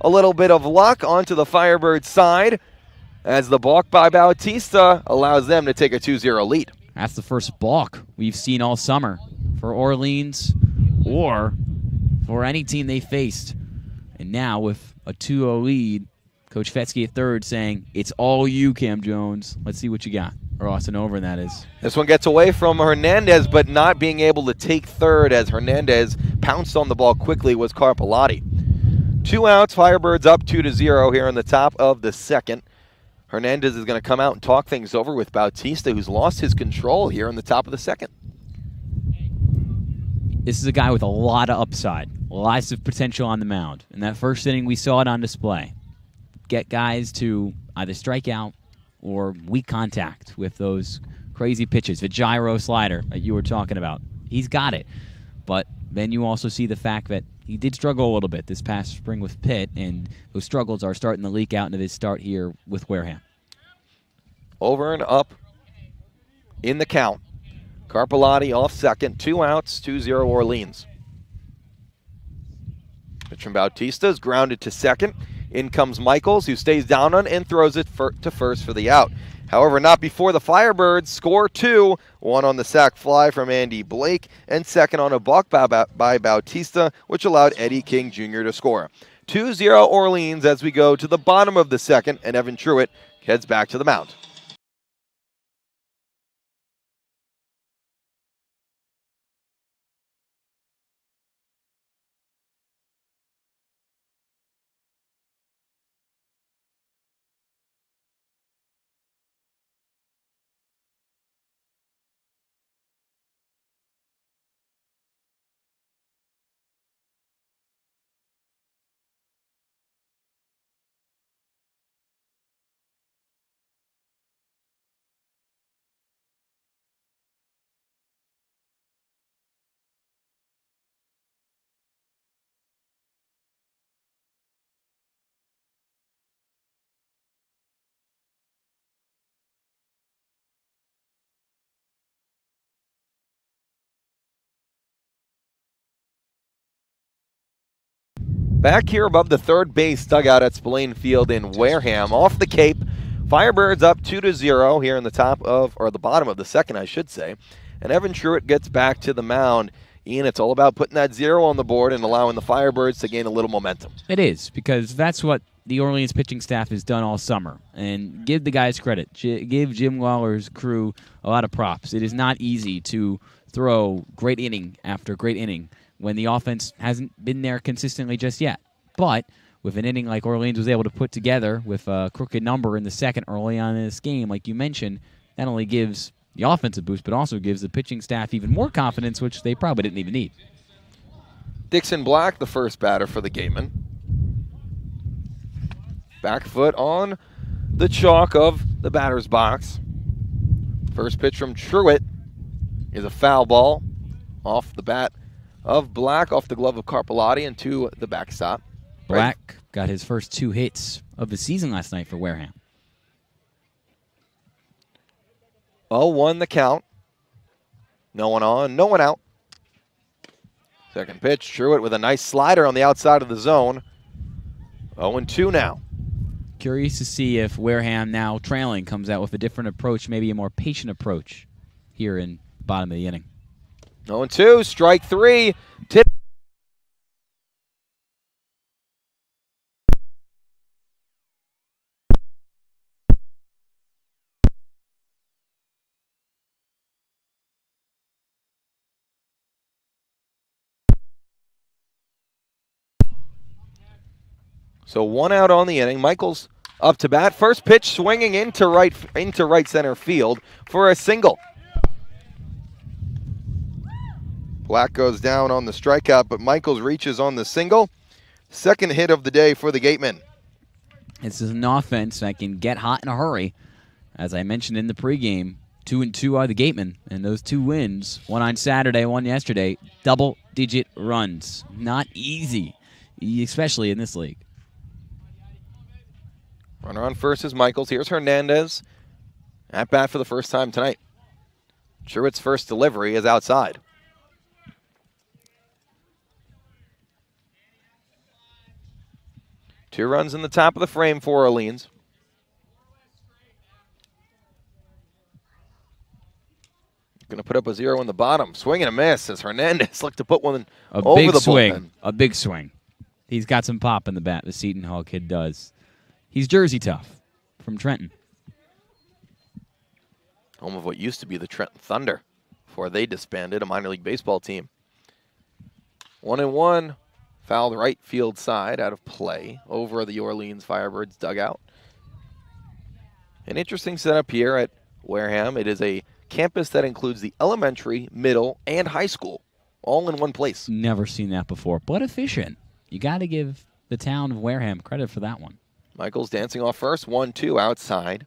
S1: A little bit of luck onto the Firebirds side as the balk by Bautista allows them to take a 2-0 lead.
S2: That's the first balk we've seen all summer for Orleans or for any team they faced. And now with a 2-0 lead, Coach Fetsky at third saying, it's all you, Cam Jones. Let's see what you got. Or Austin Overn, that is.
S1: This one gets away from Hernandez, but not being able to take third as Hernandez pounced on the ball quickly was Carpellotti. 2 outs, Firebirds up 2-0 here in the top of the second. Hernandez is going to come out and talk things over with Bautista, who's lost his control here in the top of the second.
S2: This is a guy with a lot of upside, lots of potential on the mound. In that first inning, we saw it on display. Get guys to either strike out or weak contact with those crazy pitches, the gyro slider that you were talking about. He's got it. But then you also see the fact that he did struggle a little bit this past spring with Pitt, and those struggles are starting to leak out into this start here with Wareham.
S1: Over and up in the count. Carpellotti off second, 2 outs, 2-0 Orleans. Pitch from Bautista is grounded to second. In comes Michaels, who stays down on and throws it to first for the out. However, not before the Firebirds score 2. 1 on the sac fly from Andy Blake, and second on a balk by Bautista, which allowed Eddie King Jr. to score. 2-0 Orleans as we go to the bottom of the second, and Evan Truitt heads back to the mound. Back here above the third base dugout at Spillane Field in Wareham, off the Cape, Firebirds up 2-0 here in the top of, or the bottom of the second, I should say. And Evan Truitt gets back to the mound. Ian, it's all about putting that 0 on the board and allowing the Firebirds to gain a little momentum.
S2: It is, because that's what the Orleans pitching staff has done all summer. And give the guys credit. Give Jim Lawler's crew a lot of props. It is not easy to throw great inning after great inning when the offense hasn't been there consistently just yet. But with an inning like Orleans was able to put together with a crooked number in the second early on in this game, like you mentioned, not only gives the offense a boost, but also gives the pitching staff even more confidence, which they probably didn't even need.
S1: Dixon Black, the first batter for the Gatemen. Back foot on the chalk of the batter's box. First pitch from Truitt is a foul ball off the bat of Black, off the glove of Carpellotti, and to the backstop.
S2: Black got his first 2 hits of the season last night for Wareham.
S1: 0-1 the count. No one on, no one out. Second pitch, Truitt with a nice slider on the outside of the zone. 0-2 now.
S2: Curious to see if Wareham, now trailing, comes out with a different approach, maybe a more patient approach here in bottom of the inning.
S1: 0-2, strike 3. Tip. So 1 out on the inning. Michaels up to bat. First pitch swinging into right center field for a single. Black goes down on the strikeout, but Michaels reaches on the single. Second hit of the day for the Gatemen.
S2: This is an offense that can get hot in a hurry. As I mentioned in the pregame, 2-2 are the Gatemen, and those 2 wins, one on Saturday, one yesterday, double-digit runs. Not easy, especially in this league.
S1: Runner on first is Michaels. Here's Hernandez. At bat for the first time tonight. Truitt's first delivery is outside. Two runs in the top of the frame for Orleans. Going to put up a 0 in the bottom. Swing and a miss as Hernandez looked to put one over the bullpen.
S2: A big swing. He's got some pop in the bat, the Seton Hall kid does. He's Jersey tough from Trenton.
S1: Home of what used to be the Trenton Thunder before they disbanded, a minor league baseball team. 1-1. Fouled right field side out of play over the Orleans Firebirds dugout. An interesting setup here at Wareham. It is a campus that includes the elementary, middle, and high school all in one place.
S2: Never seen that before, but efficient. You got to give the town of Wareham credit for that one.
S1: Michaels dancing off first, 1-2 outside.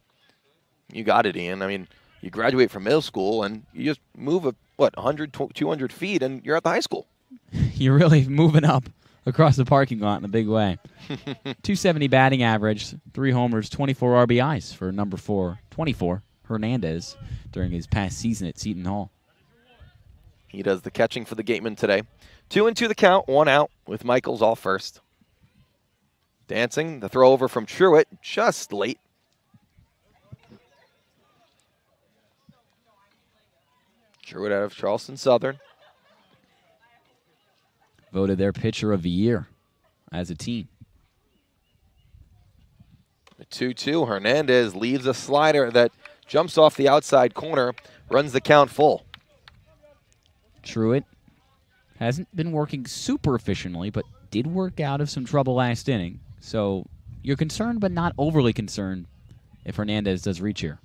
S1: You got it, Ian. I mean, you graduate from middle school and you just move 100, 200 feet and you're at the high school.
S2: You're really moving up across the parking lot in a big way. 270 batting average, 3 homers, 24 RBIs for number 24, Hernandez, during his past season at Seton Hall.
S1: He does the catching for the Gatemen today. 2-2 the count, 1 out with Michaels off first. Dancing, the throw over from Truitt, just late. Truitt out of Charleston Southern.
S2: Voted their pitcher of the year as a team.
S1: The 2-2, Hernandez leaves a slider that jumps off the outside corner, runs the count full.
S2: Truitt hasn't been working super efficiently, but did work out of some trouble last inning. So you're concerned, but not overly concerned if Hernandez does reach here.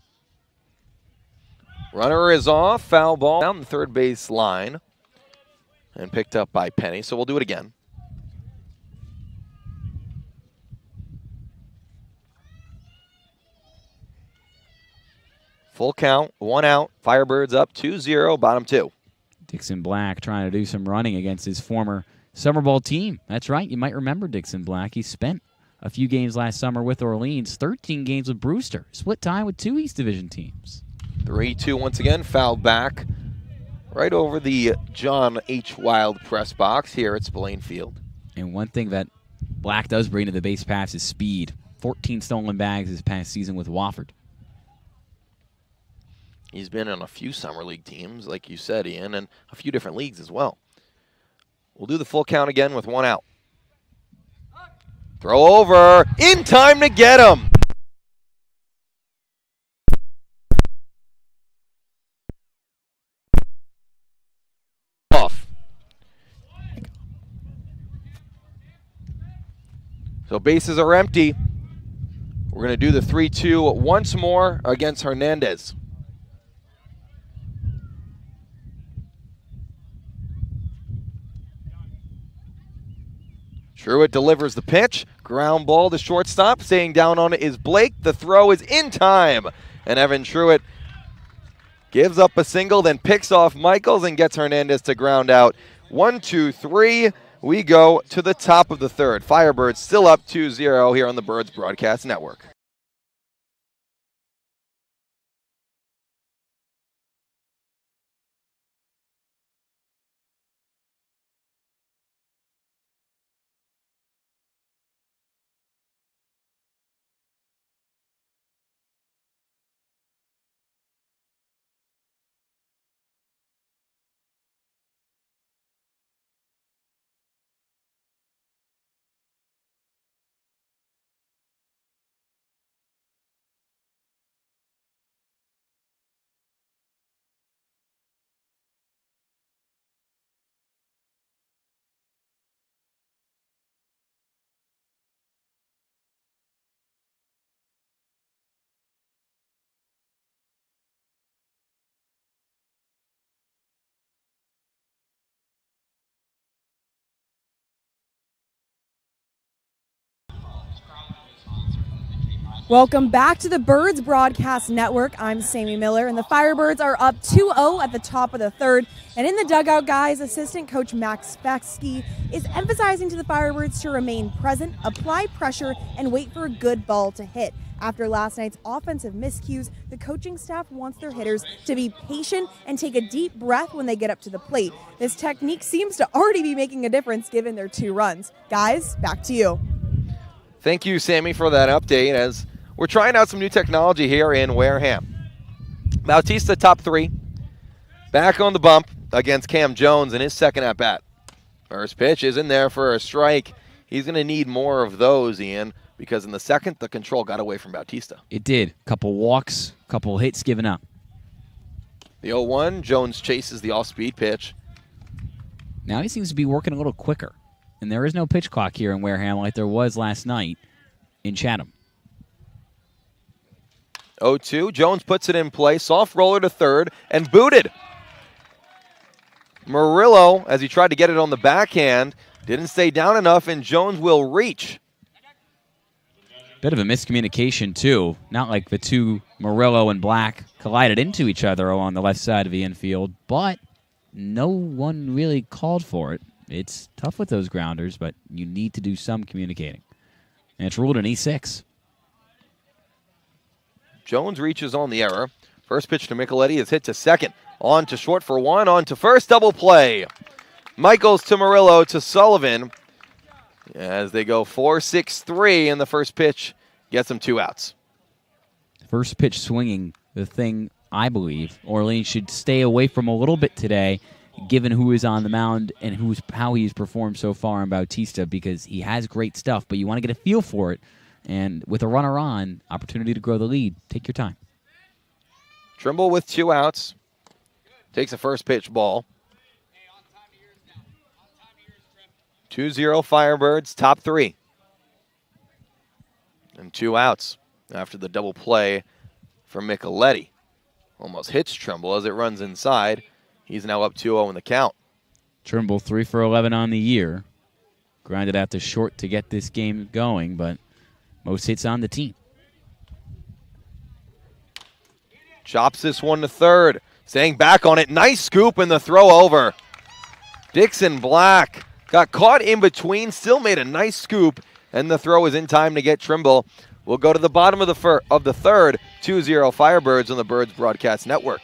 S1: Runner is off, foul ball down the third base line and picked up by Penny, so we'll do it again. Full count, 1 out, Firebirds up 2-0, bottom 2.
S2: Dixon Black trying to do some running against his former summer ball team. That's right, you might remember Dixon Black. He spent a few games last summer with Orleans, 13 games with Brewster, split time with 2 East Division teams.
S1: 3-2 once again, foul back right over the John H. Wild press box here at Spillane Field.
S2: And one thing that Black does bring to the base paths is speed. 14 stolen bags this past season with Wofford.
S1: He's been on a few summer league teams, like you said, Ian, and a few different leagues as well. We'll do the full count again with 1 out. Throw over, in time to get him. Off. So bases are empty. We're going to do the 3-2 once more against Hernandez. Truitt delivers the pitch. Ground ball to shortstop. Staying down on it is Blake. The throw is in time. And Evan Truitt gives up a single, then picks off Michaels and gets Hernandez to ground out. 1-2-3. We go to the top of the third. Firebirds still up 2-0 here on the Birds Broadcast Network.
S6: Welcome back to the Birds Broadcast Network. I'm Sammy Miller, and the Firebirds are up 2-0 at the top of the third. And in the dugout, guys, assistant coach Max Specky is emphasizing to the Firebirds to remain present, apply pressure, and wait for a good ball to hit. After last night's offensive miscues, the coaching staff wants their hitters to be patient and take a deep breath when they get up to the plate. This technique seems to already be making a difference given their 2 runs. Guys, back to you.
S1: Thank you, Sammy, for that update as we're trying out some new technology here in Wareham. Bautista top 3, back on the bump against Cam Jones in his second at-bat. First pitch is in there for a strike. He's going to need more of those, Ian, because in the second, the control got away from Bautista.
S2: It did. Couple walks, couple hits given up.
S1: The 0-1, Jones chases the off-speed pitch.
S2: Now he seems to be working a little quicker. And there is no pitch clock here in Wareham like there was last night in Chatham.
S1: 0-2, Jones puts it in play, soft roller to third, and booted. Murillo, as he tried to get it on the backhand, didn't stay down enough, and Jones will reach.
S2: Bit of a miscommunication, too. Not like the two, Murillo and Black, collided into each other along the left side of the infield, but no one really called for it. It's tough with those grounders, but you need to do some communicating. And it's ruled an E6.
S1: Jones reaches on the error. First pitch to Micheletti is hit to second. On to short for 1, on to first, double play. Michaels to Murillo to Sullivan as they go 4-6-3, and the first pitch gets them 2 outs.
S2: First pitch swinging, the thing I believe Orleans should stay away from a little bit today, given who is on the mound and how he's performed so far in Bautista, because he has great stuff, but you want to get a feel for it. And with a runner on, opportunity to grow the lead. Take your time.
S1: Trimble with 2 outs. Takes a first pitch ball. 2-0 Firebirds, top 3. And 2 outs after the double play from Micheletti. Almost hits Trimble as it runs inside. He's now up 2-0 in the count.
S2: Trimble 3 for 11 on the year. Grinded out to short to get this game going, but most hits on the team.
S1: Chops this one to third. Staying back on it. Nice scoop and the throw over. Dixon Black got caught in between. Still made a nice scoop. And the throw is in time to get Trimble. We'll go to the bottom of the third. 2-0 Firebirds on the Birds Broadcast Network.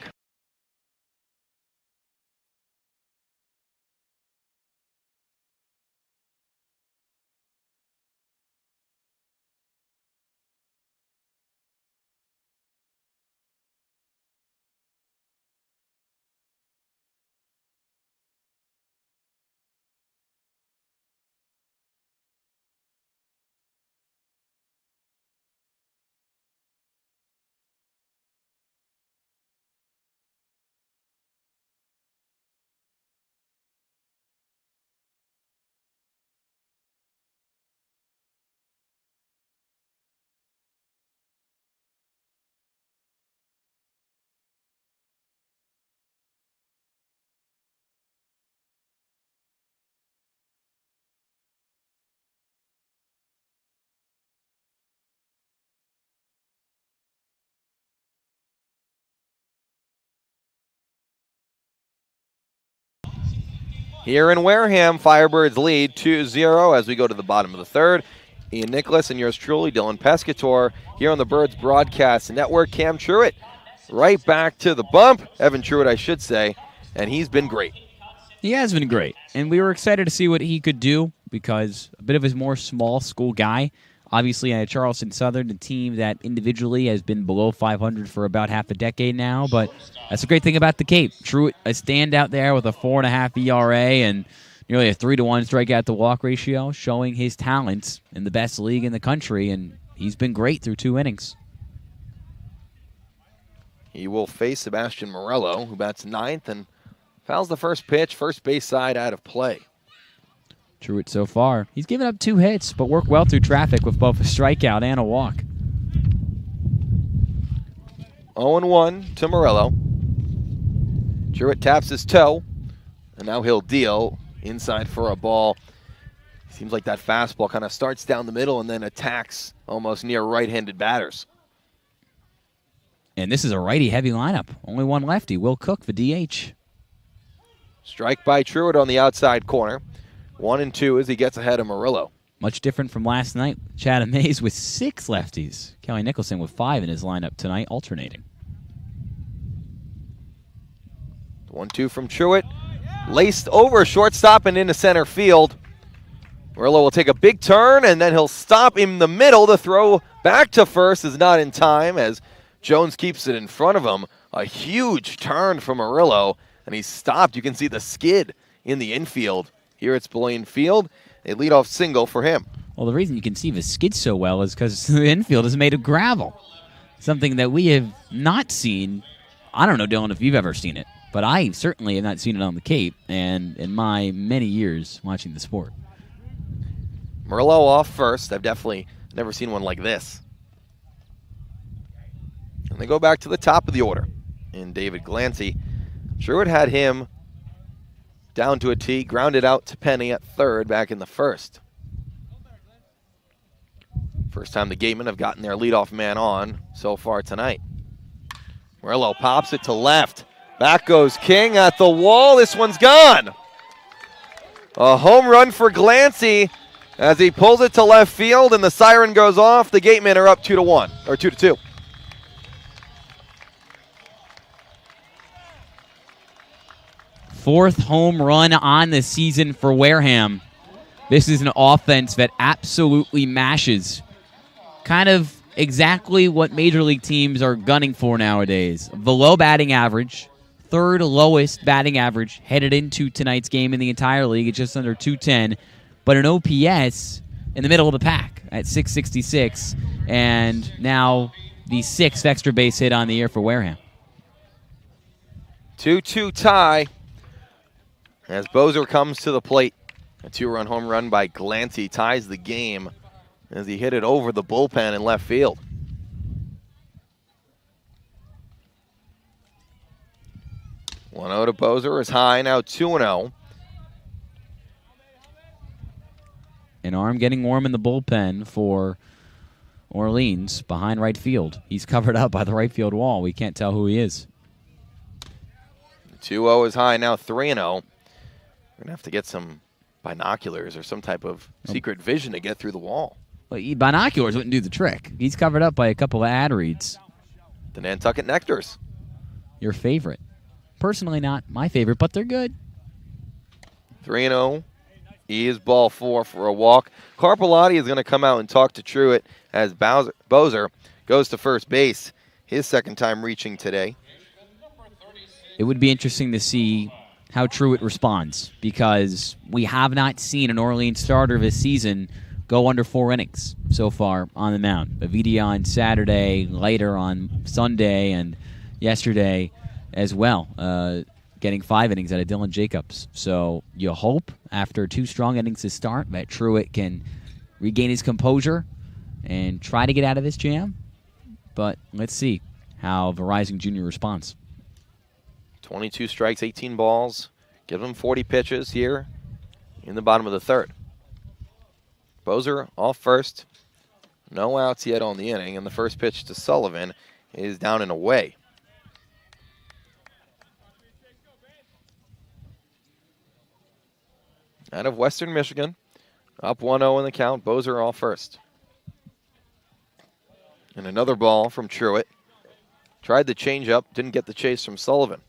S1: Here in Wareham, Firebirds lead 2-0 as we go to the bottom of the third. Ian Nicholas and yours truly, Dylan Pescatore, here on the Birds Broadcast Network. Cam Truitt right back to the bump. Evan Truitt, I should say, and he's been great.
S2: He has been great, and we were excited to see what he could do because a bit of a more small school guy. Obviously, at Charleston Southern, a team that individually has been below 500 for about half a decade now, but that's a great thing about the Cape. Truitt, a standout there with a 4.5 ERA and nearly a 3-to-1 strikeout-to-walk ratio, showing his talents in the best league in the country, and he's been great through 2 innings.
S1: He will face Sebastian Morello, who bats 9th and fouls the first pitch, first base side out of play.
S2: Truitt so far. He's given up 2 hits, but worked well through traffic with both a strikeout and a walk.
S1: 0-1 to Morello. Truitt taps his toe, and now he'll deal inside for a ball. Seems like that fastball kind of starts down the middle and then attacks almost near right-handed batters.
S2: And this is a righty-heavy lineup. Only one lefty, Will Cook, the DH.
S1: Strike by Truitt on the outside corner. 1-2 as he gets ahead of Murillo.
S2: Much different from last night. Chad Mays with 6 lefties. Kelly Nicholson with 5 in his lineup tonight, alternating.
S1: 1-2 from Truitt. Laced over shortstop and into center field. Murillo will take a big turn, and then he'll stop in the middle. The throw back to first is not in time as Jones keeps it in front of him. A huge turn from Murillo, and he's stopped. You can see the skid in the infield here at Spillane Field. A leadoff single for him.
S2: Well, the reason you can see the skid so well is because the infield is made of gravel. Something that we have not seen. I don't know, Dylan, if you've ever seen it, but I certainly have not seen it on the Cape and in my many years watching the sport.
S1: Murillo off first. I've definitely never seen one like this. And they go back to the top of the order in David Glancy. Truitt had him down to a tee, grounded out to Penny at third back in the first. First time the Gatemen have gotten their leadoff man on so far tonight. Murillo pops it to left. Back goes King at the wall. This one's gone. A home run for Glancy as he pulls it to left field and the siren goes off. The Gatemen are up 2-1 or 2-2.
S2: Fourth home run on the season for Wareham. This is an offense that absolutely mashes. Kind of exactly what Major League teams are gunning for nowadays. The low batting average, third lowest batting average headed into tonight's game in the entire league at just under 210, but an OPS in the middle of the pack at 666, and now the 6th extra base hit on the year for Wareham.
S1: 2-2 tie as Bozer comes to the plate. A 2-run home run by Glancy ties the game as he hit it over the bullpen in left field. One 1-0 to Bozer is high, now 2-0.
S2: An arm getting warm in the bullpen for Orleans behind right field. He's covered up by the right field wall. We can't tell who he is.
S1: 2-0 is high, now 3-0. We're going to have to get some binoculars or some type of secret vision to get through the wall.
S2: Well, binoculars wouldn't do the trick. He's covered up by a couple of ad reads.
S1: The Nantucket Nectars.
S2: Your favorite. Personally not my favorite, but they're good.
S1: 3-0. He is ball 4 for a walk. Carpellotti is going to come out and talk to Truitt as Bozer goes to first base. His second time reaching today.
S2: It would be interesting to see how Truitt responds because we have not seen an Orleans starter this season go under 4 innings so far on the mound. Avidia on Saturday, later on Sunday, and yesterday as well, getting 5 innings out of Dylan Jacobs. So you hope after 2 strong innings to start that Truitt can regain his composure and try to get out of this jam. But let's see how Verizon Jr. responds.
S1: 22 strikes, 18 balls. Give him 40 pitches here in the bottom of the third. Bozer off first. No outs yet on the inning, and the first pitch to Sullivan is down and away. Out of Western Michigan, up 1-0 in the count. Bozer off first. And another ball from Truitt. Tried the changeup, didn't get the chase from Sullivan.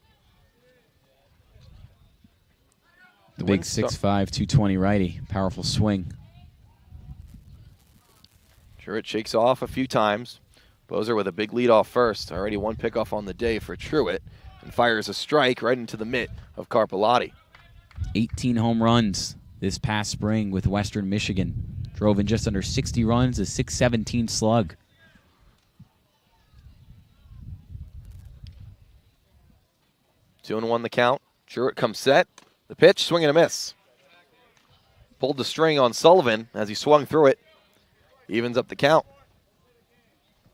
S2: The big 6'5", 220 righty. Powerful swing.
S1: Truitt shakes off a few times. Bozer with a big lead off first. Already 1 pickoff on the day for Truitt. And fires a strike right into the mitt of Carpellotti.
S2: 18 home runs this past spring with Western Michigan. Drove in just under 60 runs, a 617 slug.
S1: 2-1 the count. Truitt comes set. The pitch, swing and a miss. Pulled the string on Sullivan as he swung through it. Evens up the count.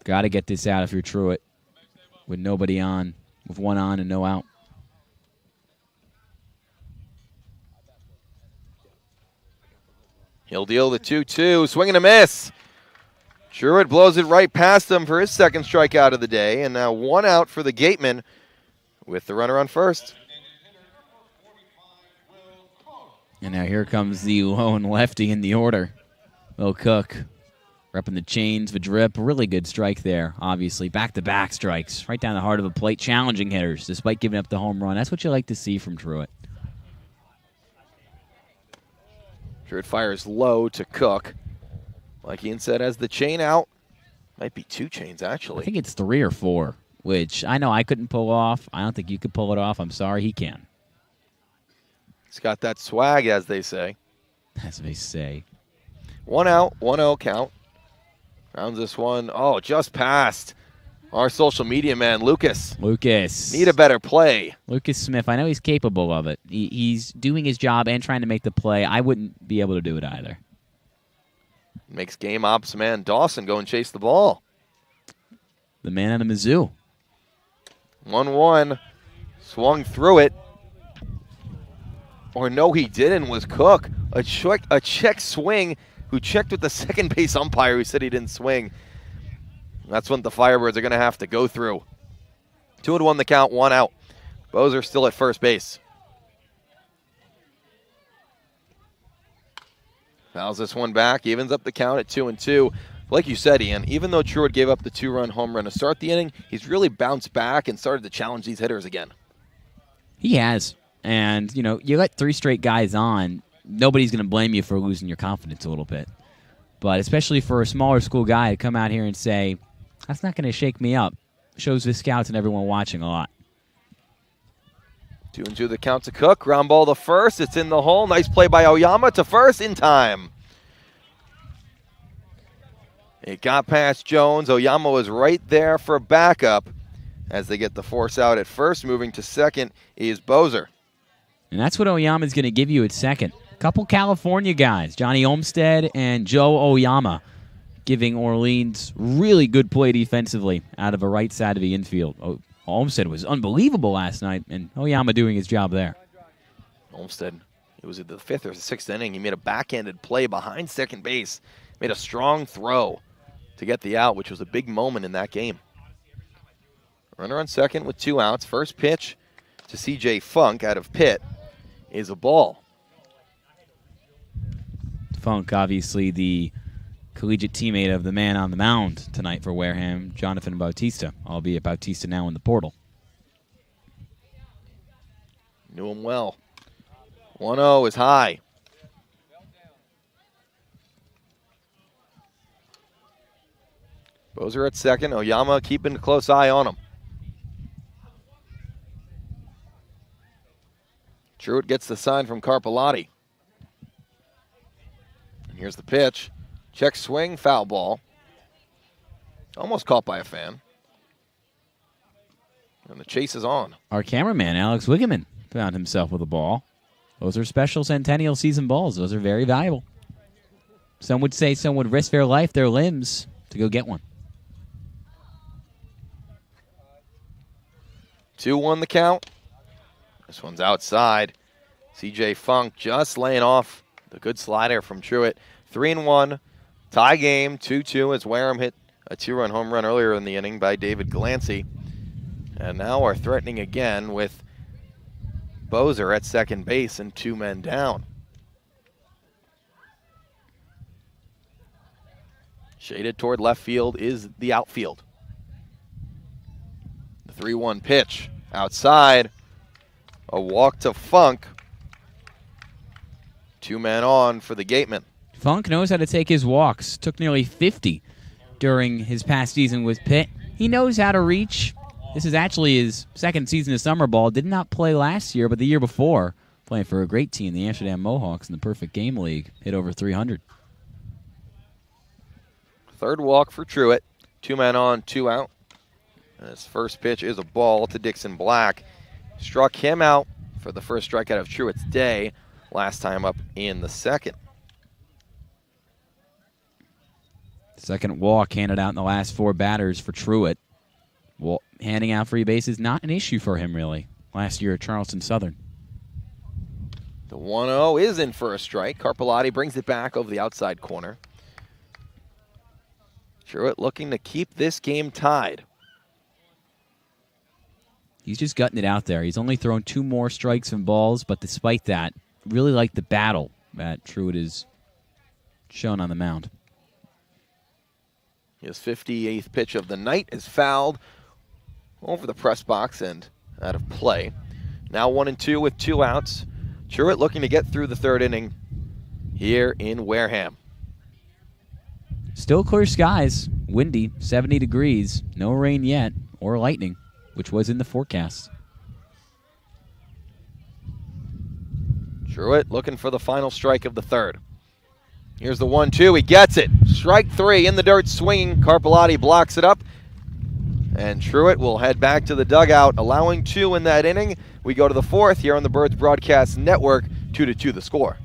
S2: Got to get this out if you're Truitt. With nobody on, with 1 on and no out.
S1: He'll deal the 2-2. Swing and a miss. Truitt blows it right past him for his second strikeout of the day. And now 1 out for the Gatemen with the runner on first.
S2: And now here comes the lone lefty in the order. Will Cook repping the chains, the drip. Really good strike there, obviously. Back-to-back strikes right down the heart of the plate. Challenging hitters despite giving up the home run. That's what you like to see from Truitt.
S1: Truitt fires low to Cook. Like Ian said, has the chain out. Might be 2 chains, actually.
S2: I think it's 3 or 4, which I know I couldn't pull off. I don't think you could pull it off. I'm sorry, he can.
S1: He's got that swag, as they say.
S2: As they say.
S1: 1 out, 1-0 count. Rounds this one. Oh, just past our social media man, Lucas. Need a better play.
S2: Lucas Smith, I know he's capable of it. He's doing his job and trying to make the play. I wouldn't be able to do it either.
S1: Makes game ops man Dawson go and chase the ball.
S2: The man on the Mizzou.
S1: 1-1. Swung through it. Or no, he didn't, was Cook. A check swing, who checked with the second base umpire who said he didn't swing. That's what the Firebirds are going to have to go through. 2-1 the count, 1 out. Bozer still at first base. Fouls this one back, evens up the count at 2-2. Like you said, Ian, even though Truitt gave up the 2-run home run to start the inning, he's really bounced back and started to challenge these hitters again.
S2: He has. And, you know, you let 3 straight guys on, nobody's going to blame you for losing your confidence a little bit. But especially for a smaller school guy to come out here and say, that's not going to shake me up, shows the scouts and everyone watching a lot.
S1: 2-2 the count to Cook. Ground ball to first. It's in the hole. Nice play by Oyama to first in time. It got past Jones. Oyama was right there for backup as they get the force out at first. Moving to second is Bozer.
S2: And that's what Oyama's going to give you at second. Couple California guys, Johnny Olmstead and Joe Oyama, giving Orleans really good play defensively out of the right side of the infield. Olmstead was unbelievable last night, and Oyama doing his job there.
S1: Olmstead, it was at the 5th or 6th inning. He made a backhanded play behind second base, made a strong throw to get the out, which was a big moment in that game. Runner on second with 2 outs. First pitch to C.J. Funk out of Pitt is a ball.
S2: Funk, obviously the collegiate teammate of the man on the mound tonight for Wareham, Jonathan Bautista, albeit Bautista now in the portal.
S1: Knew him well. 1-0 is high. Bozer at second. Oyama keeping a close eye on him. Truitt gets the sign from Carpellotti. And here's the pitch. Check swing, foul ball. Almost caught by a fan. And the chase is on.
S2: Our cameraman, Alex Wiggeman, found himself with a ball. Those are special Centennial season balls. Those are very valuable. Some would say some would risk their life, their limbs, to go get one.
S1: 2-1 the count. This one's outside. C.J. Funk just laying off the good slider from Truitt. 3-1. Tie game, 2-2 as Wareham hit a 2-run home run earlier in the inning by David Glancy. And now are threatening again with Bozer at second base and 2 men down. Shaded toward left field is the outfield. The 3-1 pitch outside. A walk to Funk. 2 men on for the Gatemen.
S2: Funk knows how to take his walks. Took nearly 50 during his past season with Pitt. He knows how to reach. This is actually his second season of summer ball. Did not play last year, but the year before, playing for a great team, the Amsterdam Mohawks in the Perfect Game League. Hit over 300.
S1: Third walk for Truitt. 2 men on, 2 out. And his first pitch is a ball to Dixon Black. Struck him out for the first strikeout of Truitt's day. Last time up in the second.
S2: Second walk handed out in the last 4 batters for Truitt. Well, handing out free bases, not an issue for him, really, last year at Charleston Southern.
S1: The 1-0 is in for a strike. Carpellotti brings it back over the outside corner. Truitt looking to keep this game tied.
S2: He's just gutting it out there. He's only thrown 2 more strikes and balls, but despite that, really like the battle that Truitt is shown on the mound.
S1: His 58th pitch of the night is fouled over the press box and out of play. Now 1-2 with 2 outs. Truitt looking to get through the 3rd inning here in Wareham.
S2: Still clear skies, windy, 70 degrees, no rain yet, or lightning, which was in the forecast.
S1: Truitt looking for the final strike of the 3rd. Here's the 1-2, he gets it. Strike 3 in the dirt swinging. Carpellotti blocks it up. And Truitt will head back to the dugout, allowing 2 in that inning. We go to the 4th here on the Birds Broadcast Network, 2-2 the score.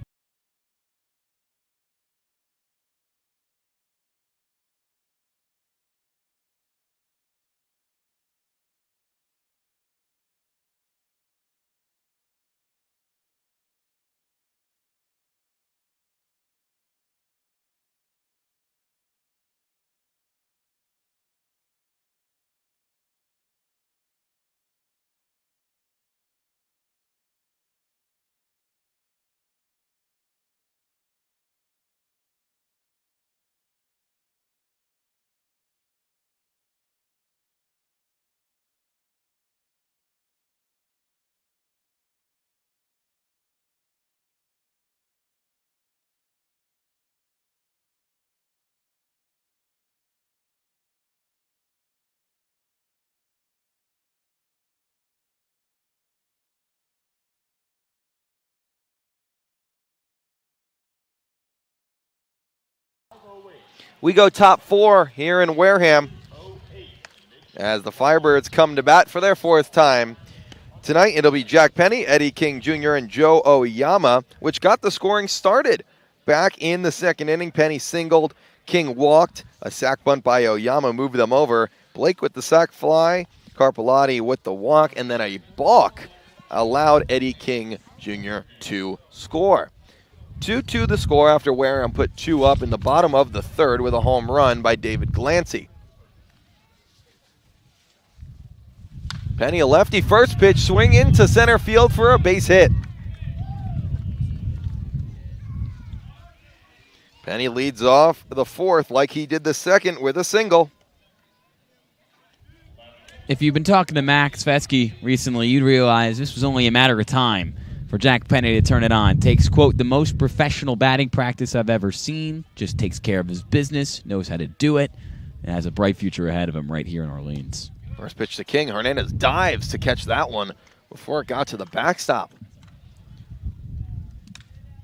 S1: We go top 4 here in Wareham as the Firebirds come to bat for their 4th time. Tonight it'll be Jack Penny, Eddie King Jr., and Joe Oyama, which got the scoring started. Back in the 2nd inning, Penny singled, King walked, a sac bunt by Oyama moved them over. Blake with the sac fly, Carpellotti with the walk, and then a balk allowed Eddie King Jr. to score. 2-2 the score after Wareham put 2 up in the bottom of the 3rd with a home run by David Glancy. Penny, a lefty, first pitch, swing into center field for a base hit. Penny leads off the 4th like he did the 2nd with a single.
S2: If you've been talking to Max Fesky recently, you'd realize this was only a matter of time for Jack Penny to turn it on. Takes, quote, the most professional batting practice I've ever seen, just takes care of his business, knows how to do it, and has a bright future ahead of him right here in Orleans.
S1: First pitch to King. Hernandez dives to catch that one before it got to the backstop.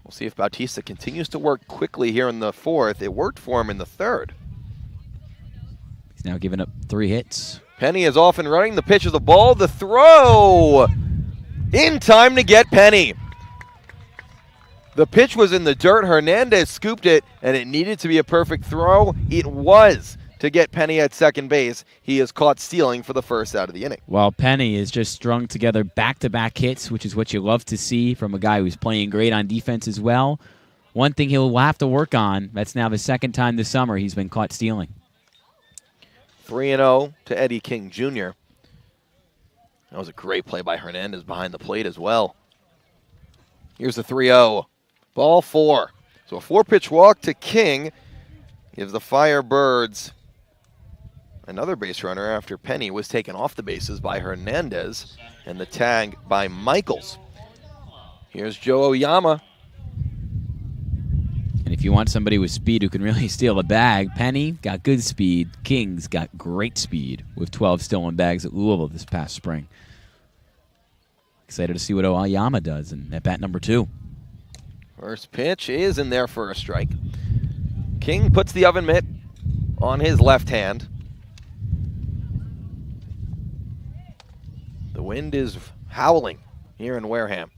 S1: We'll see if Bautista continues to work quickly here in the 4th. It worked for him in the 3rd.
S2: He's now given up 3 hits.
S1: Penny is off and running. The pitch is the ball. The throw in time to get Penny. The pitch was in the dirt. Hernandez scooped it, and it needed to be a perfect throw. It was to get Penny at second base. He is caught stealing for the first out of the inning.
S2: While Penny has just strung together back-to-back hits, which is what you love to see from a guy who's playing great on defense as well. One thing he'll have to work on, that's now the 2nd time this summer he's been caught stealing.
S1: 3-0 to Eddie King Jr. That was a great play by Hernandez behind the plate as well. Here's the 3-0. Ball 4. So a 4-pitch walk to King gives the Firebirds another base runner after Penny was taken off the bases by Hernandez and the tag by Michaels. Here's Joe Oyama.
S2: And if you want somebody with speed who can really steal a bag, Penny got good speed. King's got great speed with 12 stolen bags at Louisville this past spring. Excited to see what Oyama does in at bat number 2.
S1: First pitch is in there for a strike. King puts the oven mitt on his left hand. The wind is howling here in Wareham.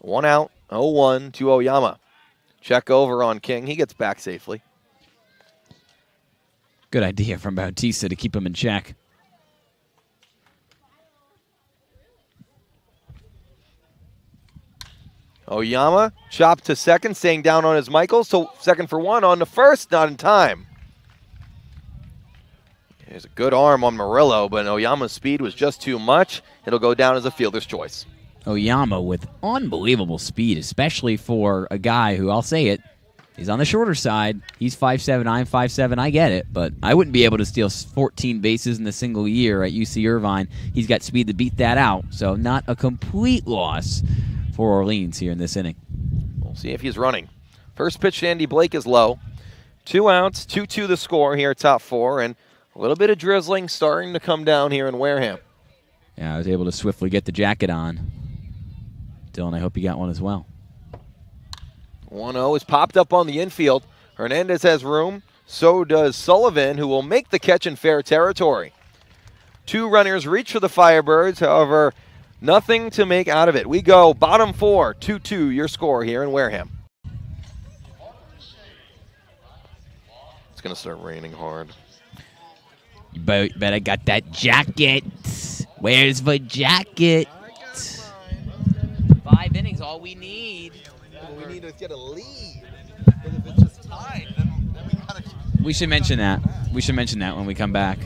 S1: 1 out, 0-1 to Oyama. Check over on King. He gets back safely.
S2: Good idea from Bautista to keep him in check.
S1: Oyama chopped to second, staying down on his Michaels. So second for one on the first, not in time. There's a good arm on Murillo, but Oyama's speed was just too much. It'll go down as a fielder's choice.
S2: Oyama with unbelievable speed, especially for a guy who, I'll say it, he's on the shorter side. He's 5'7", I'm 5'7", I get it, but I wouldn't be able to steal 14 bases in a single year at UC Irvine. He's got speed to beat that out, so not a complete loss for Orleans here in this inning.
S1: We'll see if he's running. First pitch to Andy Blake is low. 2 outs, 2-2 the score here, top 4, and a little bit of drizzling starting to come down here in Wareham.
S2: Yeah, I was able to swiftly get the jacket on. Dylan, I hope you got one as well.
S1: 1-0 is popped up on the infield. Hernandez has room. So does Sullivan, who will make the catch in fair territory. 2 runners reach for the Firebirds. However, nothing to make out of it. We go bottom 4, 2-2 your score here in Wareham. It's going to start raining hard.
S2: You bet I got that jacket. Where's the jacket? 5 innings, all we need.
S1: We need to get a lead. But if it's just tied, then we got to...
S2: We should mention that. We should mention that when we come back.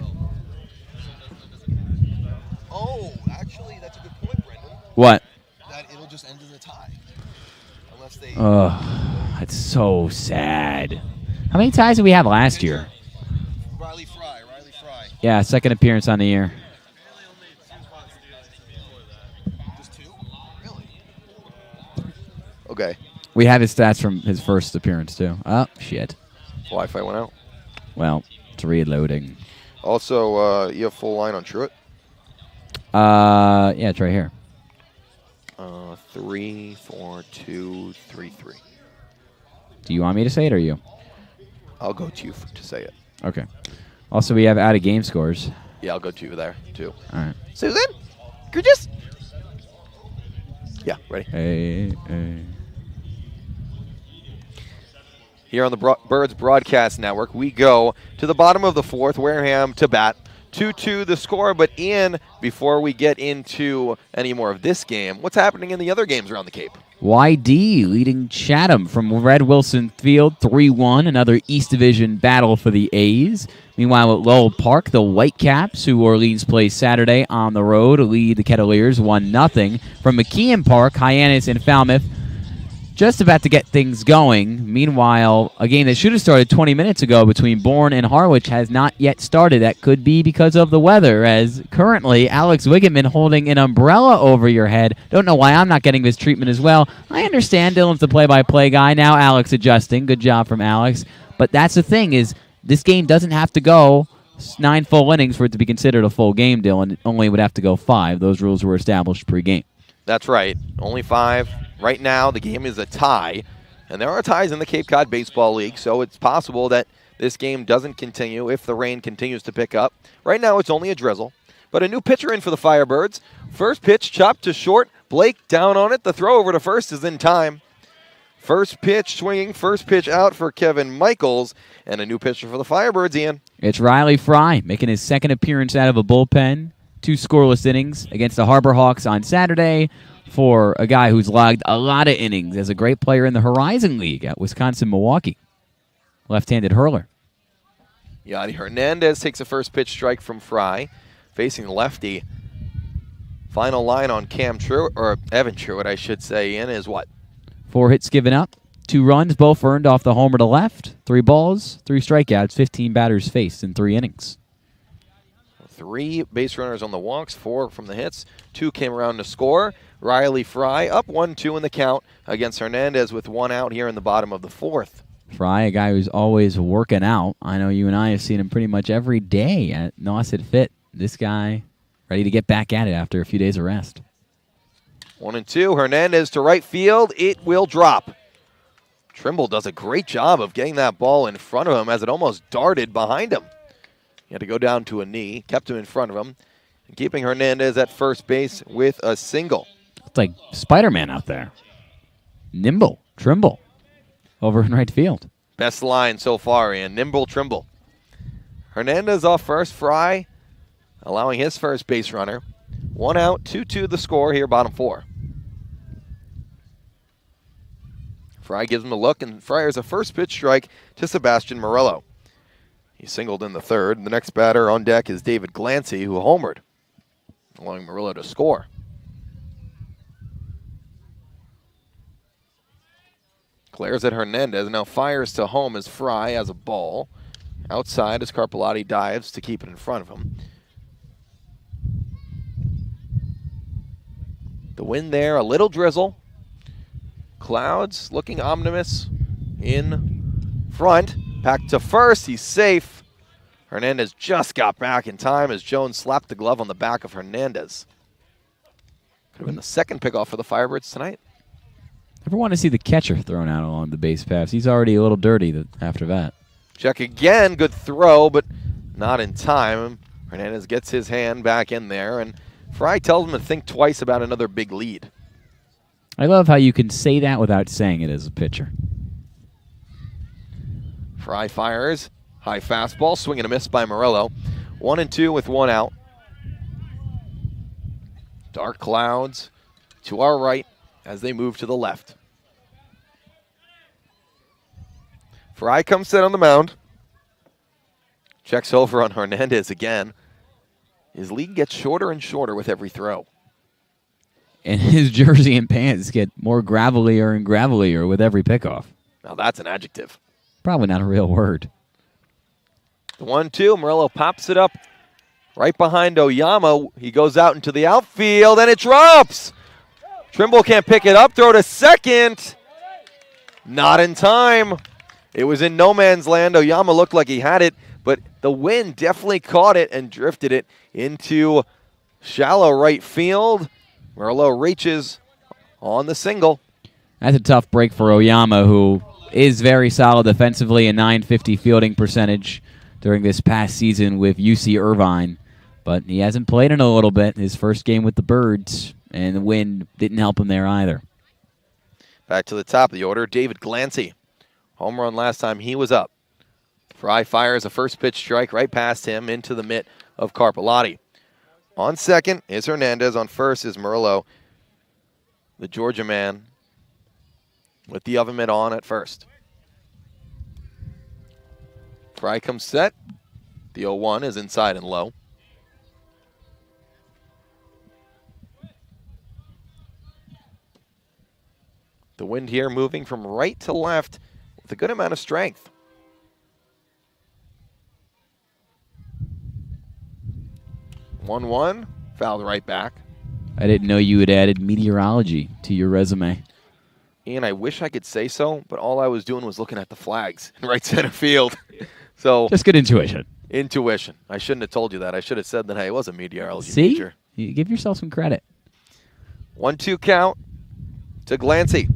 S7: Oh, actually, that's a good point, Brendan.
S2: What?
S7: That it'll just end in a tie. Unless they...
S2: Oh, that's so sad. How many ties did we have last year?
S7: Riley Fry.
S2: Yeah, second appearance on the year.
S7: Just 2? Really?
S1: Okay.
S2: We have his stats from his first appearance, too. Oh, shit.
S1: Wi-Fi went out.
S2: Well, it's reloading.
S1: Also, you have full line on Truitt?
S2: Yeah, it's right here.
S1: 3, 4, 2, 3, 3.
S2: Do you want me to say it or you?
S1: I'll go to you to say it.
S2: Okay. Also, we have out-of-game scores.
S1: Yeah, I'll go to you there, too.
S2: All right.
S1: Susan? Gorgeous? Yeah, ready.
S2: Hey.
S1: Here on the Birds Broadcast Network, we go to the bottom of the 4th, Wareham to bat. 2-2 the score, but Ian, before we get into any more of this game, what's happening in the other games around the Cape?
S2: YD leading Chatham from Red Wilson Field 3-1, another East Division battle for the A's. Meanwhile, at Lowell Park, the Whitecaps, who Orleans plays Saturday on the road, lead the Kettleers 1-0. From McKeon Park, Hyannis and Falmouth just about to get things going. Meanwhile, a game that should have started 20 minutes ago between Bourne and Harwich has not yet started. That could be because of the weather, as currently Alex Wiggman holding an umbrella over your head. Don't know why I'm not getting this treatment as well. I understand Dylan's the play-by-play guy. Now Alex adjusting. Good job from Alex. But that's the thing, is this game doesn't have to go 9 full innings for it to be considered a full game, Dylan. It only would have to go 5. Those rules were established pre-game.
S1: That's right. Only 5. Right now, the game is a tie, and there are ties in the Cape Cod Baseball League, so it's possible that this game doesn't continue if the rain continues to pick up. Right now, it's only a drizzle, but a new pitcher in for the Firebirds. First pitch chopped to short. Blake down on it. The throw over to first is in time. First pitch swinging, first pitch out for Kevin Michaels, and a new pitcher for the Firebirds, Ian.
S2: It's Riley Fry making his second appearance out of a bullpen. 2 scoreless innings against the Harbor Hawks on Saturday for a guy who's logged a lot of innings as a great player in the Horizon League at Wisconsin-Milwaukee. Left-handed hurler.
S1: Yadi Hernandez takes a first pitch strike from Fry, facing the lefty. Final line on Evan Truitt, I should say, Ian, is what?
S2: 4 hits given up, 2 runs, both earned off the homer to left, 3 balls, 3 strikeouts, 15 batters faced in 3 innings.
S1: 3 base runners on the walks, 4 from the hits. 2 came around to score. Riley Fry up 1-2 in the count against Hernandez with 1 out here in the bottom of the 4th.
S2: Fry, a guy who's always working out. I know you and I have seen him pretty much every day at Nauset Fit. This guy ready to get back at it after a few days of rest.
S1: 1-2. Hernandez to right field. It will drop. Trimble does a great job of getting that ball in front of him as it almost darted behind him. He had to go down to a knee, kept him in front of him, and keeping Hernandez at first base with a single.
S2: It's like Spider-Man out there. Nimble, Trimble, over in right field.
S1: Best line so far, Ian. Nimble, Trimble. Hernandez off first. Fry allowing his first base runner. 1 out, 2-2 the score here, bottom 4. Fry gives him a look, and fires a first pitch strike to Sebastian Morello. He singled in the third. The next batter on deck is David Glancy, who homered, allowing Morello to score. Glares at Hernandez, now fires to home as Fry has a ball. Outside as Carpellotti dives to keep it in front of him. The wind there, a little drizzle. Clouds looking ominous in front. Back to first, he's safe. Hernandez just got back in time as Jones slapped the glove on the back of Hernandez. Could have been the second pickoff for the Firebirds tonight.
S2: Never want to see the catcher thrown out along the base paths. He's already a little dirty after that.
S1: Check again, good throw, but not in time. Hernandez gets his hand back in there, and Fry tells him to think twice about another big lead.
S2: I love how you can say that without saying it as a pitcher.
S1: Fry fires. High fastball. Swing and a miss by Morello. 1-2 with one out. Dark clouds to our right as they move to the left. Fry comes set on the mound. Checks over on Hernandez again. His lead gets shorter and shorter with every throw.
S2: And his jersey and pants get more gravelier and gravelier with every pickoff.
S1: Now that's an adjective.
S2: Probably not a real word.
S1: The 1-2, Morello pops it up right behind Oyama. He goes out into the outfield, and it drops. Trimble can't pick it up. Throw to second. Not in time. It was in no man's land. Oyama looked like he had it, but the wind definitely caught it and drifted it into shallow right field. Morello reaches on the single.
S2: That's a tough break for Oyama, who is very solid defensively, a .950 fielding percentage during this past season with UC Irvine. But he hasn't played in a little bit. His first game with the Birds, and the wind didn't help him there either.
S1: Back to the top of the order, David Glancy. Home run last time he was up. Fry fires a first pitch strike right past him into the mitt of Carpellotti. On second is Hernandez. On first is Morello, the Georgia man, with the oven mitt on at first. Fry comes set. The 0-1 is inside and low. The wind here moving from right to left with a good amount of strength. One, fouled right back.
S2: I didn't know you had added meteorology to your resume.
S1: And I wish I could say so, but all I was doing was looking at the flags in right center field. So
S2: just good intuition.
S1: Intuition. I shouldn't have told you that. I should have said that I was a meteorology
S2: See?
S1: major.
S2: You give yourself some credit.
S1: 1-2 count to Glancy.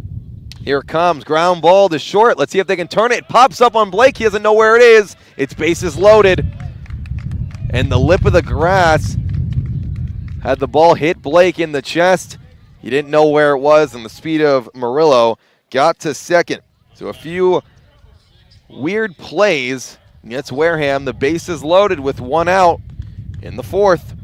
S1: Here it comes. Ground ball to short. Let's see if they can turn it. It pops up on Blake. He doesn't know where it is. Its bases loaded. And the lip of the grass had the ball hit Blake in the chest. He didn't know where it was, and the speed of Murillo got to second. So a few weird plays against Wareham. The bases loaded with one out in the fourth.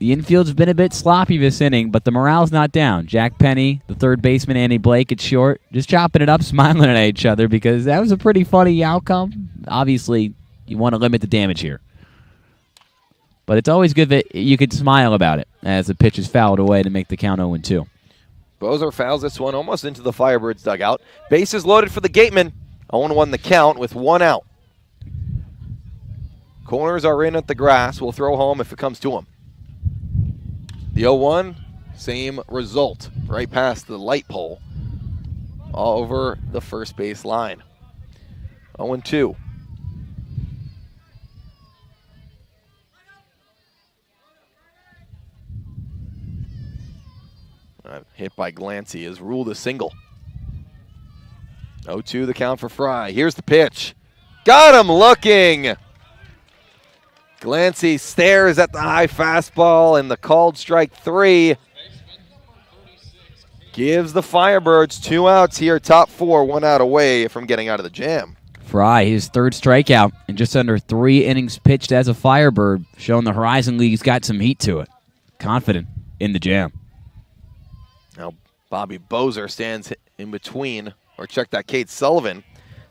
S2: The infield's been a bit sloppy this inning, but the morale's not down. Jack Penny, the third baseman, Andy Blake at short, just chopping it up, smiling at each other because that was a pretty funny outcome. Obviously, you want to limit the damage here. But it's always good that you could smile about it as the pitch is fouled away to make the count 0-2.
S1: Bozer fouls this one almost into the Firebirds dugout. Bases loaded for the Gatemen. 0-1 the count with one out. Corners are in at the grass. We'll throw home if it comes to them. The 0-1, same result. Right past the light pole. All over the first base line. 0-2. Hit by Glancy is ruled a single. 0-2 the count for Fry. Here's the pitch. Got him looking. Glancy stares at the high fastball, and the called strike 3 gives the Firebirds 2 outs here. Top 4, 1 out away from getting out of the jam.
S2: Fry, his third strikeout in just under 3 innings pitched as a Firebird, showing the Horizon League's got some heat to it. Confident in the jam.
S1: Now Bobby Bozer stands in between Or check that, Kate Sullivan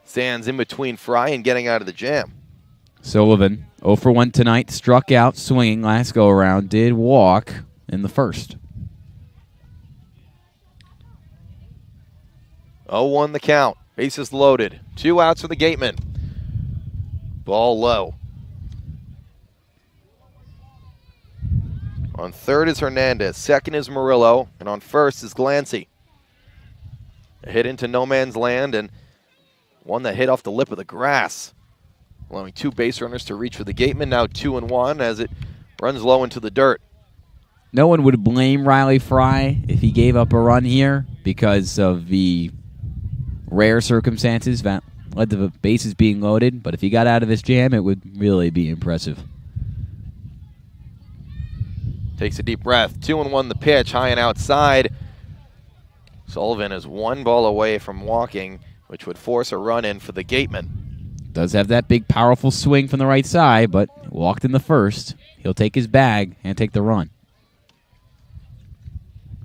S1: stands in between Fry and getting out of the jam.
S2: Sullivan, 0 for 1 tonight, struck out swinging last go-around, did walk in the first.
S1: 0-1 the count. Bases loaded. 2 outs for the Gatemen. Ball low. On third is Hernandez. Second is Murillo. And on first is Glancy. A hit into no man's land and one that hit off the lip of the grass, allowing 2 base runners to reach for the Gatemen. Now 2-1 as it runs low into the dirt.
S2: No one would blame Riley Fry if he gave up a run here because of the rare circumstances that led to the bases being loaded. But if he got out of this jam, it would really be impressive.
S1: Takes a deep breath. 2-1 the pitch, high and outside. Sullivan is 1 ball away from walking, which would force a run in for the Gatemen.
S2: Does have that big, powerful swing from the right side, but walked in the first. He'll take his bag and take the run.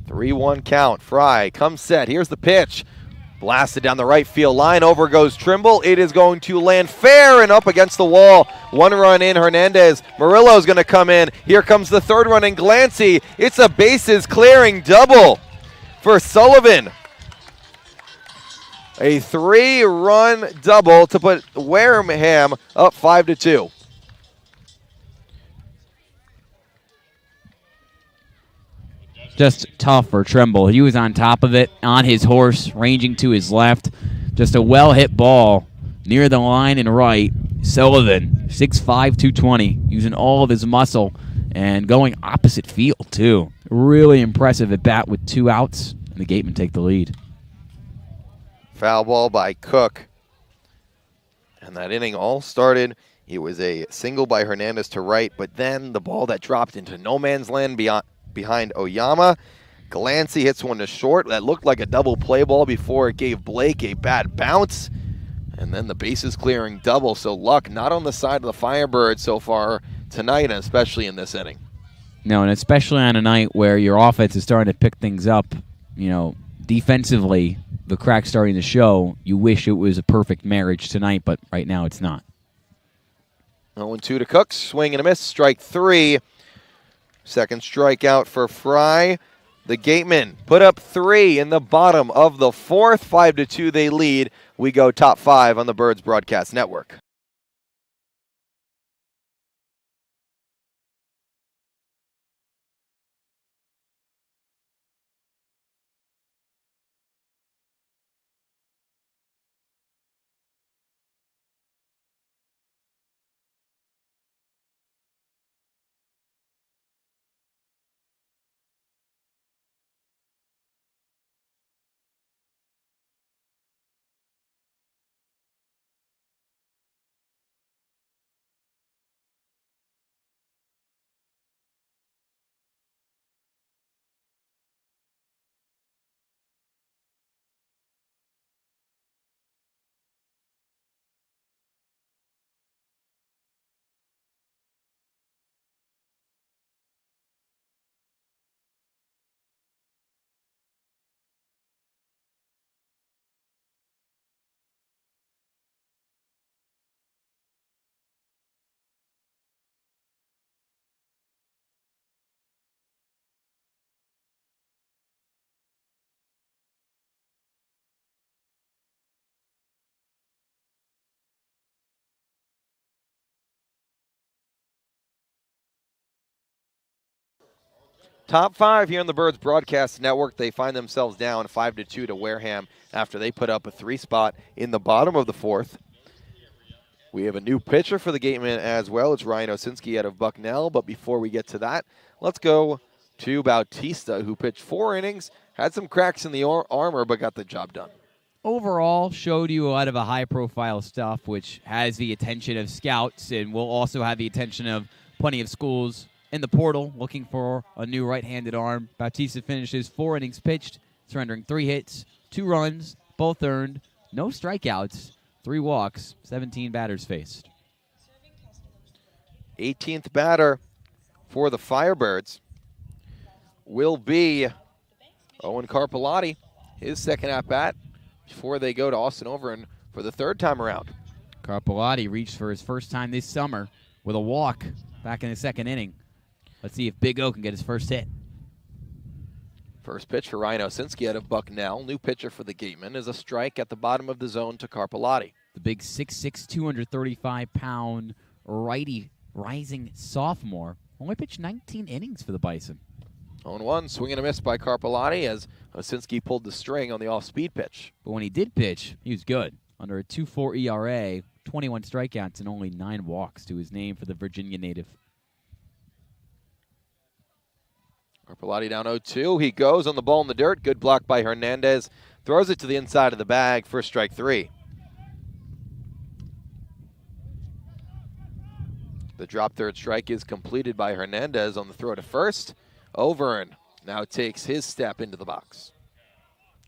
S1: 3-1 count. Fry comes set. Here's the pitch. Blasted down the right field line. Over goes Trimble. It is going to land fair and up against the wall. 1 run in. Hernandez. Murillo's going to come in. Here comes the 3rd run in. Glancy. It's a bases clearing double for Sullivan. A 3-run double to put Wareham up 5-2.
S2: Just tough for Trimble. He was on top of it, on his horse, ranging to his left. Just a well-hit ball near the line and right. Sullivan, 6'5", 220, using all of his muscle and going opposite field, too. Really impressive at bat with 2 outs, and the Gatemen take the lead.
S1: Foul ball by Cook. And that inning all started. It was a single by Hernandez to right, but then the ball that dropped into no man's land behind Oyama. Glancy hits one to short. That looked like a double play ball before it gave Blake a bad bounce. And then the bases clearing double. So luck not on the side of the Firebirds so far tonight, and especially in this inning.
S2: No, and especially on a night where your offense is starting to pick things up, defensively, the cracks starting to show. You wish it was a perfect marriage tonight, but right now it's not.
S1: 0-2 to Cook. Swing and a miss. Strike 3. Second strikeout for Fry. The Gatemen put up 3 in the bottom of the 4th. 5-2 they lead. We go top 5 on the Birds Broadcast Network. Top 5 here on the Birds Broadcast Network. They find themselves down 5-2 to Wareham after they put up a 3 spot in the bottom of the 4th. We have a new pitcher for the Gatemen as well. It's Ryan Osinski out of Bucknell. But before we get to that, let's go to Bautista, who pitched 4 innings, had some cracks in the armor, but got the job done.
S2: Overall, showed you a lot of a high-profile stuff, which has the attention of scouts and will also have the attention of plenty of schools in the portal looking for a new right-handed arm. Bautista finishes 4 innings pitched, surrendering 3 hits, 2 runs, both earned, no strikeouts, 3 walks, 17 batters faced.
S1: 18th batter for the Firebirds will be Owen Carpellotti. His second at-bat before they go to Austin Overend for the third time around.
S2: Carpellotti reached for his first time this summer with a walk back in the second inning. Let's see if Big O can get his first hit.
S1: First pitch for Ryan Osinski out of Bucknell. New pitcher for the Gatemen is a strike at the bottom of the zone to Carpellotti.
S2: The big 6'6", 235-pound righty rising sophomore only pitched 19 innings for the Bison.
S1: 0-1, swing and a miss by Carpellotti as Osinski pulled the string on the off-speed pitch.
S2: But when he did pitch, he was good. Under a 2.4 ERA, 21 strikeouts, and only 9 walks to his name for the Virginia native.
S1: Carpellotti down 0-2. He goes on the ball in the dirt. Good block by Hernandez. Throws it to the inside of the bag for strike 3. The drop third strike is completed by Hernandez on the throw to first. Overend now takes his step into the box.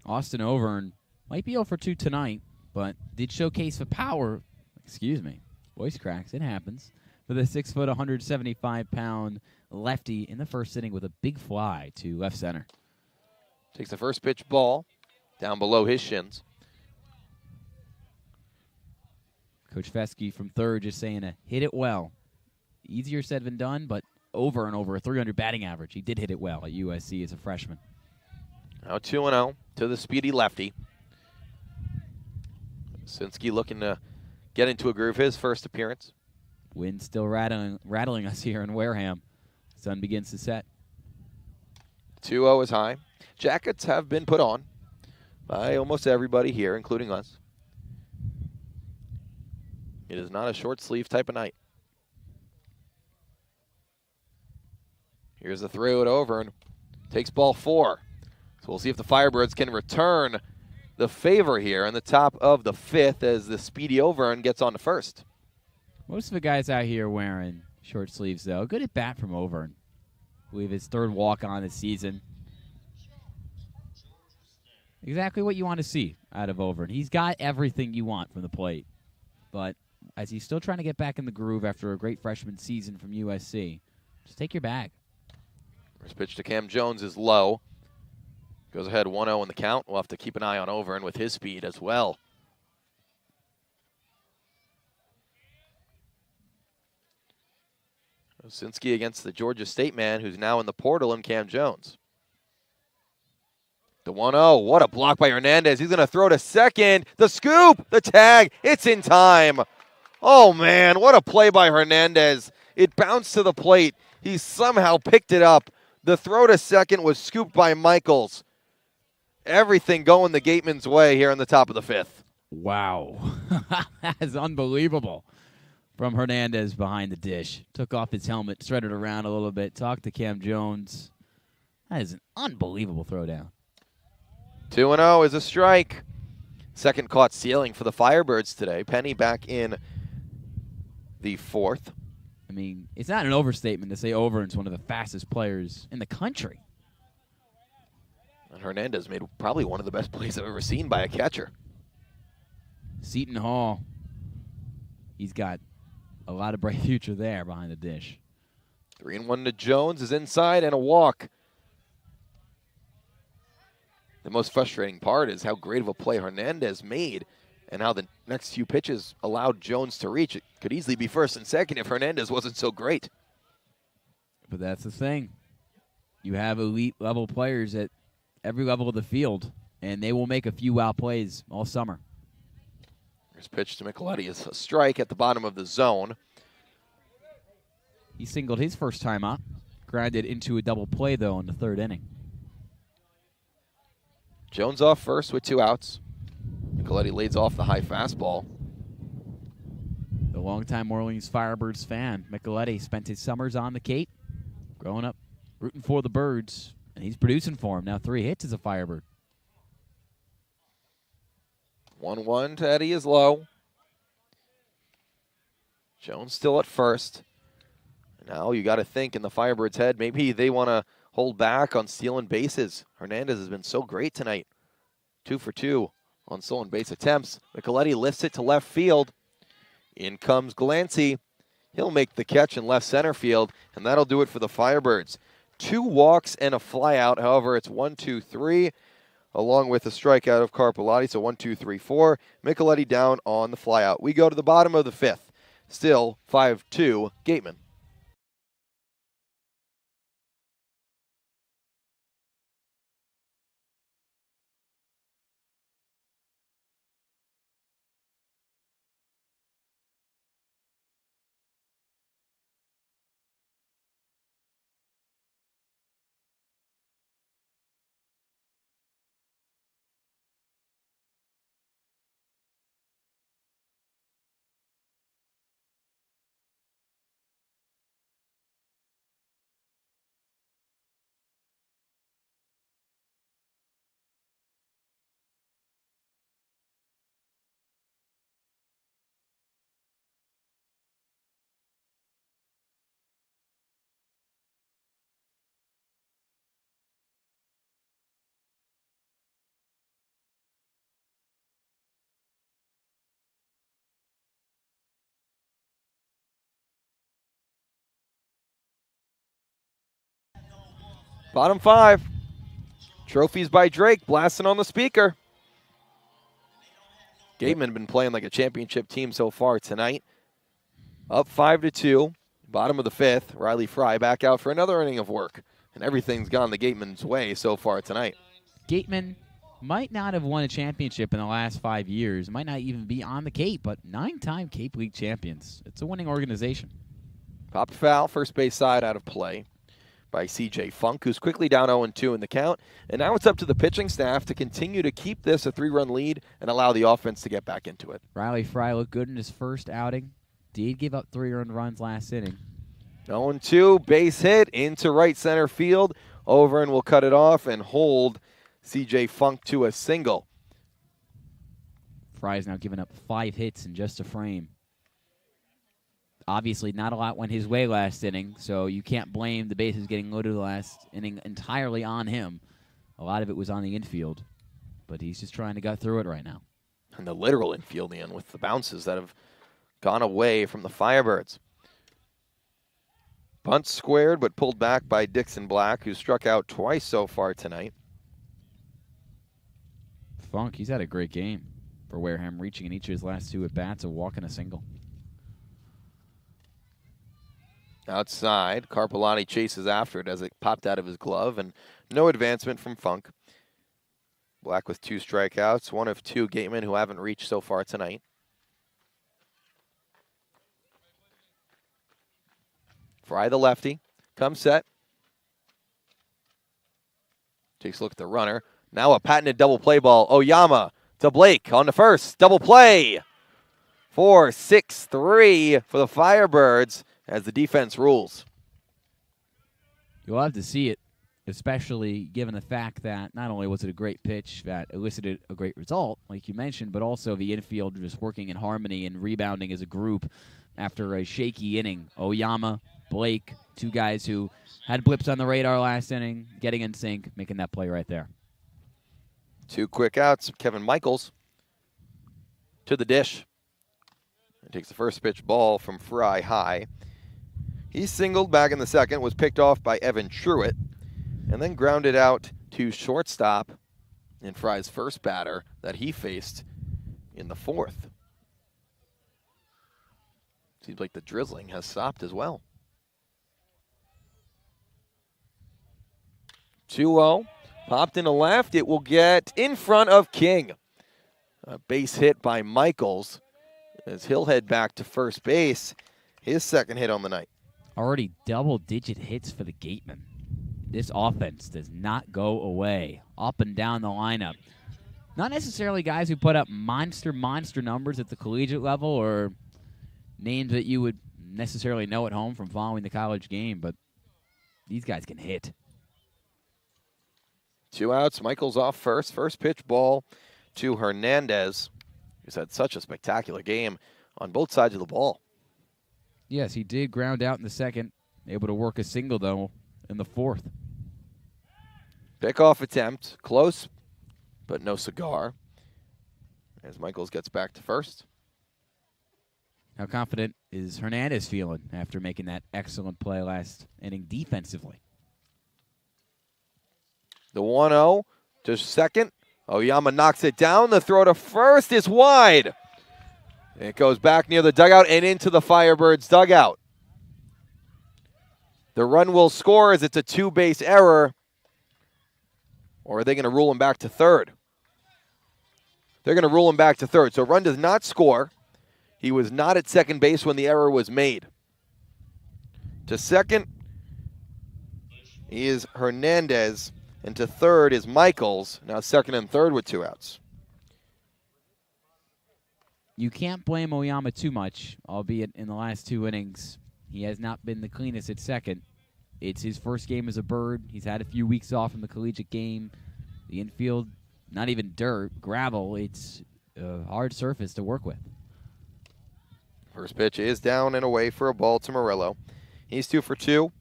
S2: Austin Overend might be 0 for 2 tonight, but did showcase the power. Excuse me. Voice cracks. It happens. For the 6 foot, 175-pound lefty in the first inning with a big fly to left center.
S1: Takes the first pitch ball down below his shins.
S2: Coach Fesky from third just saying hit it well. Easier said than done, but over and over a 300 batting average. He did hit it well at USC as a freshman.
S1: Now 2-0 to the speedy lefty. Osinski looking to get into a groove, his first appearance.
S2: Wind still rattling us here in Wareham. Sun begins to set.
S1: 2-0 is high. Jackets have been put on by almost everybody here, including us. It is not a short sleeve type of night. Here's the throw it over and takes ball 4. So we'll see if the Firebirds can return the favor here in the top of the 5th as the speedy Overend gets on to first.
S2: Most of the guys out here wearing short sleeves, though. Good at bat from Overend. I believe his third walk-on this season. Exactly what you want to see out of Overend. He's got everything you want from the plate. But as he's still trying to get back in the groove after a great freshman season from USC, just take your bag.
S1: First pitch to Cam Jones is low. Goes ahead 1-0 in the count. We'll have to keep an eye on Overend with his speed as well. Osinski against the Georgia State man who's now in the portal in Cam Jones. The 1-0. What a block by Hernandez. He's going to throw to second. The scoop. The tag. It's in time. Oh, man. What a play by Hernandez. It bounced to the plate. He somehow picked it up. The throw to second was scooped by Michaels. Everything going the Gatemen's way here in the top of the 5th.
S2: Wow. That is unbelievable. From Hernandez behind the dish. Took off his helmet, shredded around a little bit, talked to Cam Jones. That is an unbelievable throwdown.
S1: 2-0 is a strike. Second caught stealing for the Firebirds today. Penny back in the 4th.
S2: I mean, it's not an overstatement to say Overend's one of the fastest players in the country.
S1: And Hernandez made probably one of the best plays I've ever seen by a catcher.
S2: Seton Hall, he's got a lot of bright future there behind the dish.
S1: 3-1 to Jones is inside and a walk. The most frustrating part is how great of a play Hernandez made and how the next few pitches allowed Jones to reach. It could easily be first and second if Hernandez wasn't so great.
S2: But that's the thing. You have elite level players at every level of the field, and they will make a few wild plays all summer.
S1: Here's pitch to Michelotti is a strike at the bottom of the zone.
S2: He singled his first time up, grounded into a double play, though, in the third inning.
S1: Jones off first with 2 outs. Michelotti leads off the high fastball.
S2: The longtime Orleans Firebirds fan, Michelotti, spent his summers on the Cape, growing up rooting for the Birds, and he's producing for him. Now 3 hits as a Firebird.
S1: 1-1 to Eddie is low. Jones still at first. Now you got to think in the Firebirds' head, maybe they want to hold back on stealing bases. Hernandez has been so great tonight. 2 for 2 on stolen base attempts. Michelotti lifts it to left field. In comes Glancy. He'll make the catch in left center field, and that'll do it for the Firebirds. 2 walks and a flyout. However, it's 1, 2, 3, along with a strikeout of Carpellotti. So 1, 2, 3, 4. Micheletti down on the flyout. We go to the bottom of the 5th. Still 5-2 Gatemen. Bottom 5. Trophies by Drake blasting on the speaker. Gatemen been playing like a championship team so far tonight. Up 5-2. Bottom of the 5th. Riley Fry back out for another inning of work. And everything's gone the Gatemen's way so far tonight.
S2: Gatemen might not have won a championship in the last 5 years. Might not even be on the Cape, but 9-time Cape League champions. It's a winning organization.
S1: Popped foul, first base side out of play by C.J. Funk, who's quickly down 0-2 in the count. And now it's up to the pitching staff to continue to keep this a 3-run lead and allow the offense to get back into it.
S2: Riley Fry looked good in his first outing. Did give up 3 earned runs last inning.
S1: 0-2, base hit into right center field. Over and will cut it off and hold C.J. Funk to a single.
S2: Fry's now given up 5 hits in just a frame. Obviously, not a lot went his way last inning, so you can't blame the bases getting loaded last inning entirely on him. A lot of it was on the infield, but he's just trying to get through it right now.
S1: And the literal infield in with the bounces that have gone away from the Firebirds. Bunt squared, but pulled back by Dixon Black, who struck out twice so far tonight.
S2: Funk, he's had a great game for Wareham, reaching in each of his last 2 at-bats, a walk and a single.
S1: Outside, Carpellotti chases after it as it popped out of his glove, and no advancement from Funk. Black with 2 strikeouts, 1 of 2 Gatemen who haven't reached so far tonight. Fry the lefty, comes set. Takes a look at the runner. Now a patented double play ball. Oyama to Blake on the first. Double play. 4-6-3 for the Firebirds as the defense rules.
S2: You'll have to see it, especially given the fact that not only was it a great pitch that elicited a great result, like you mentioned, but also the infield just working in harmony and rebounding as a group after a shaky inning. Oyama, Blake, 2 guys who had blips on the radar last inning, getting in sync, making that play right there.
S1: 2 quick outs. Kevin Michaels to the dish. And takes the first pitch ball from Fry high. He singled back in the second, was picked off by Evan Truitt, and then grounded out to shortstop in Fry's first batter that he faced in the 4th. Seems like the drizzling has stopped as well. 2-0. Popped in the left. It will get in front of King. A base hit by Michaels as he'll head back to first base. His second hit on the night.
S2: Already double-digit hits for the Gatemen. This offense does not go away. Up and down the lineup. Not necessarily guys who put up monster numbers at the collegiate level or names that you would necessarily know at home from following the college game, but these guys can hit.
S1: 2 outs. Michaels off first. First pitch ball to Hernandez, who's had such a spectacular game on both sides of the ball.
S2: Yes, he did ground out in the second. Able to work a single, though, in the 4th.
S1: Pickoff attempt. Close, but no cigar. As Michaels gets back to first.
S2: How confident is Hernandez feeling after making that excellent play last inning defensively?
S1: The 1-0 to second. Oyama knocks it down. The throw to first is wide. It goes back near the dugout and into the Firebirds dugout. The run will score as it's a two-base error. Or are they going to rule him back to third? They're going to rule him back to third. So run does not score. He was not at second base when the error was made. To second is Hernandez, and to third is Michaels. Now second and third with 2 outs.
S2: You can't blame Oyama too much, albeit in the last 2 innings. He has not been the cleanest at second. It's his first game as a Bird. He's had a few weeks off from the collegiate game. The infield, not even dirt, gravel. It's a hard surface to work with.
S1: First pitch is down and away for a ball to Murillo. He's 2 for 2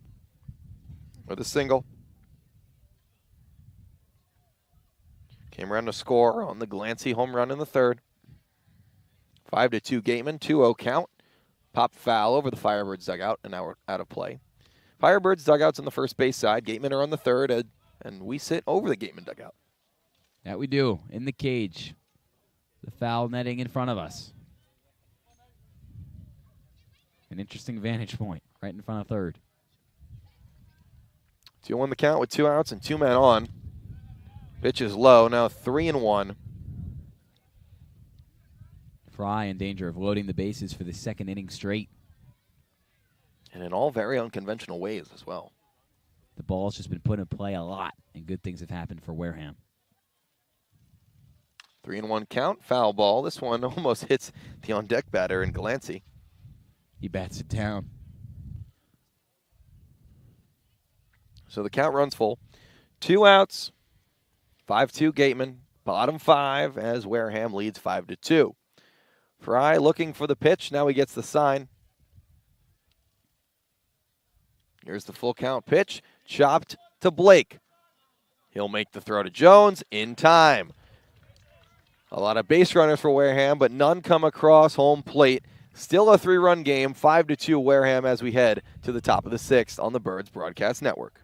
S1: with a single. Came around to score on the Glancy home run in the third. 5-2 Gatemen, 2-0 count. Pop foul over the Firebirds dugout and now out of play. Firebirds dugouts on the first base side. Gatemen are on the third, and we sit over the Gatemen dugout.
S2: That we do, in the cage. The foul netting in front of us. An interesting vantage point right in front of third.
S1: 2-1 the count with 2 outs and 2 men on. Pitch is low, now 3-1.
S2: Fry in danger of loading the bases for the second inning straight.
S1: And in all very unconventional ways as well.
S2: The ball's just been put in play a lot, and good things have happened for Wareham.
S1: 3-1 count, foul ball. This one almost hits the on-deck batter in Glancy.
S2: He bats it down.
S1: So the count runs full. 2 outs, 5-2 Gatemen, bottom 5 as Wareham leads 5-2. Fry looking for the pitch. Now he gets the sign. Here's the full count pitch. Chopped to Blake. He'll make the throw to Jones in time. A lot of base runners for Wareham, but none come across home plate. Still a 3-run game, 5-2 Wareham as we head to the top of the 6th on the Birds Broadcast Network.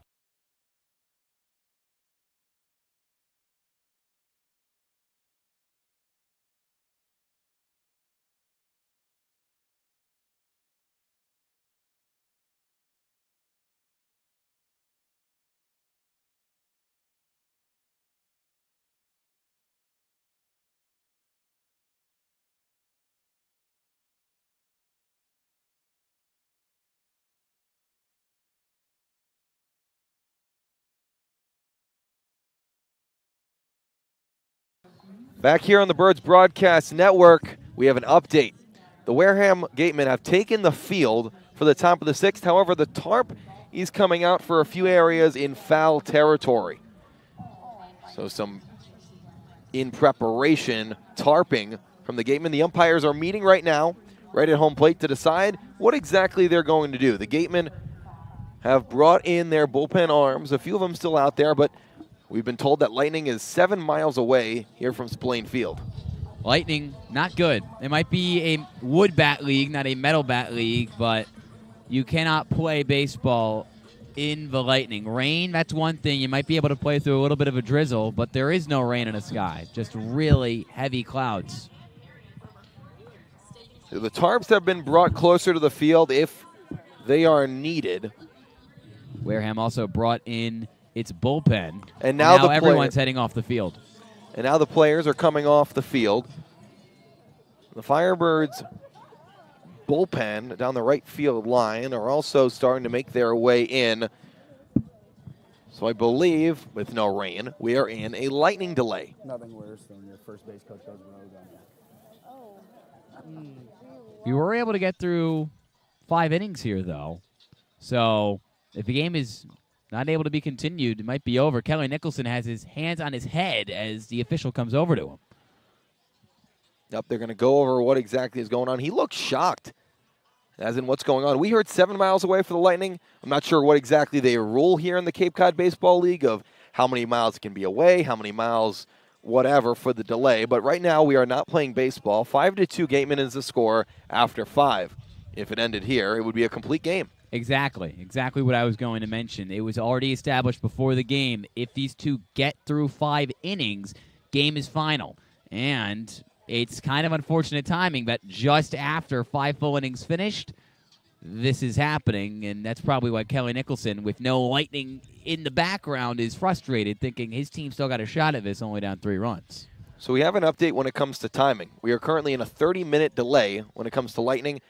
S1: Back here on the Birds Broadcast Network, we have an update. The Wareham Gatemen have taken the field for the top of the 6th. However, the tarp is coming out for a few areas in foul territory. So some in preparation tarping from the Gatemen. The umpires are meeting right now, right at home plate, to decide what exactly they're going to do. The Gatemen have brought in their bullpen arms, a few of them still out there, but we've been told that Lightning is 7 miles away here from Spillane Field.
S2: Lightning, not good. It might be a wood bat league, not a metal bat league, but you cannot play baseball in the Lightning. Rain, that's one thing. You might be able to play through a little bit of a drizzle, but there is no rain in the sky. Just really heavy clouds.
S1: The tarps have been brought closer to the field if they are needed.
S2: Wareham also brought in its bullpen.
S1: And now
S2: everyone's heading off the field.
S1: And now the players are coming off the field. The Firebirds bullpen down the right field line are also starting to make their way in. So I believe, with no rain, we are in a lightning delay.
S8: Nothing worse than your first base coach goes rogue on you.
S2: We were able to get through 5 innings here, though. So if the game is not able to be continued, it might be over. Kelly Nicholson has his hands on his head as the official comes over to him.
S1: Yep, they're going to go over what exactly is going on. He looks shocked, as in what's going on. We heard 7 miles away for the Lightning. I'm not sure what exactly they rule here in the Cape Cod Baseball League of how many miles can be away, how many miles, whatever, for the delay. But right now we are not playing baseball. 5-2 Gatemen is the score after 5. If it ended here, it would be a complete game.
S2: Exactly what I was going to mention. It was already established before the game. If these two get through 5 innings, game is final. And it's kind of unfortunate timing that just after 5 full innings finished, this is happening, and that's probably why Kelly Nicholson, with no Lightning in the background, is frustrated, thinking his team still got a shot at this, only down 3 runs.
S1: So we have an update when it comes to timing. We are currently in a 30-minute delay when it comes to Lightning.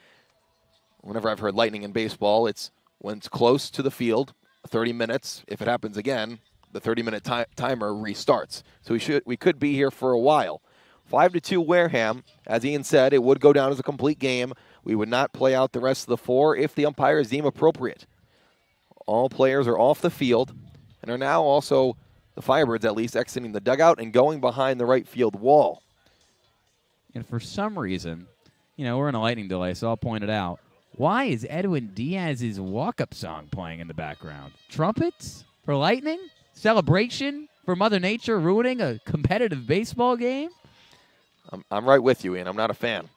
S1: Whenever I've heard Lightning in baseball, it's when it's close to the field, 30 minutes. If it happens again, the 30-minute timer restarts. So we could be here for a while. 5-2 Wareham. As Ian said, it would go down as a complete game. We would not play out the rest of the 4 if the umpires deem appropriate. All players are off the field and are now also, the Firebirds at least, exiting the dugout and going behind the right field wall.
S2: And for some reason, we're in a Lightning delay, so I'll point it out. Why is Edwin Diaz's walk-up song playing in the background? Trumpets for Lightning? Celebration for Mother Nature ruining a competitive baseball game?
S1: I'm right with you, Ian. I'm not a fan.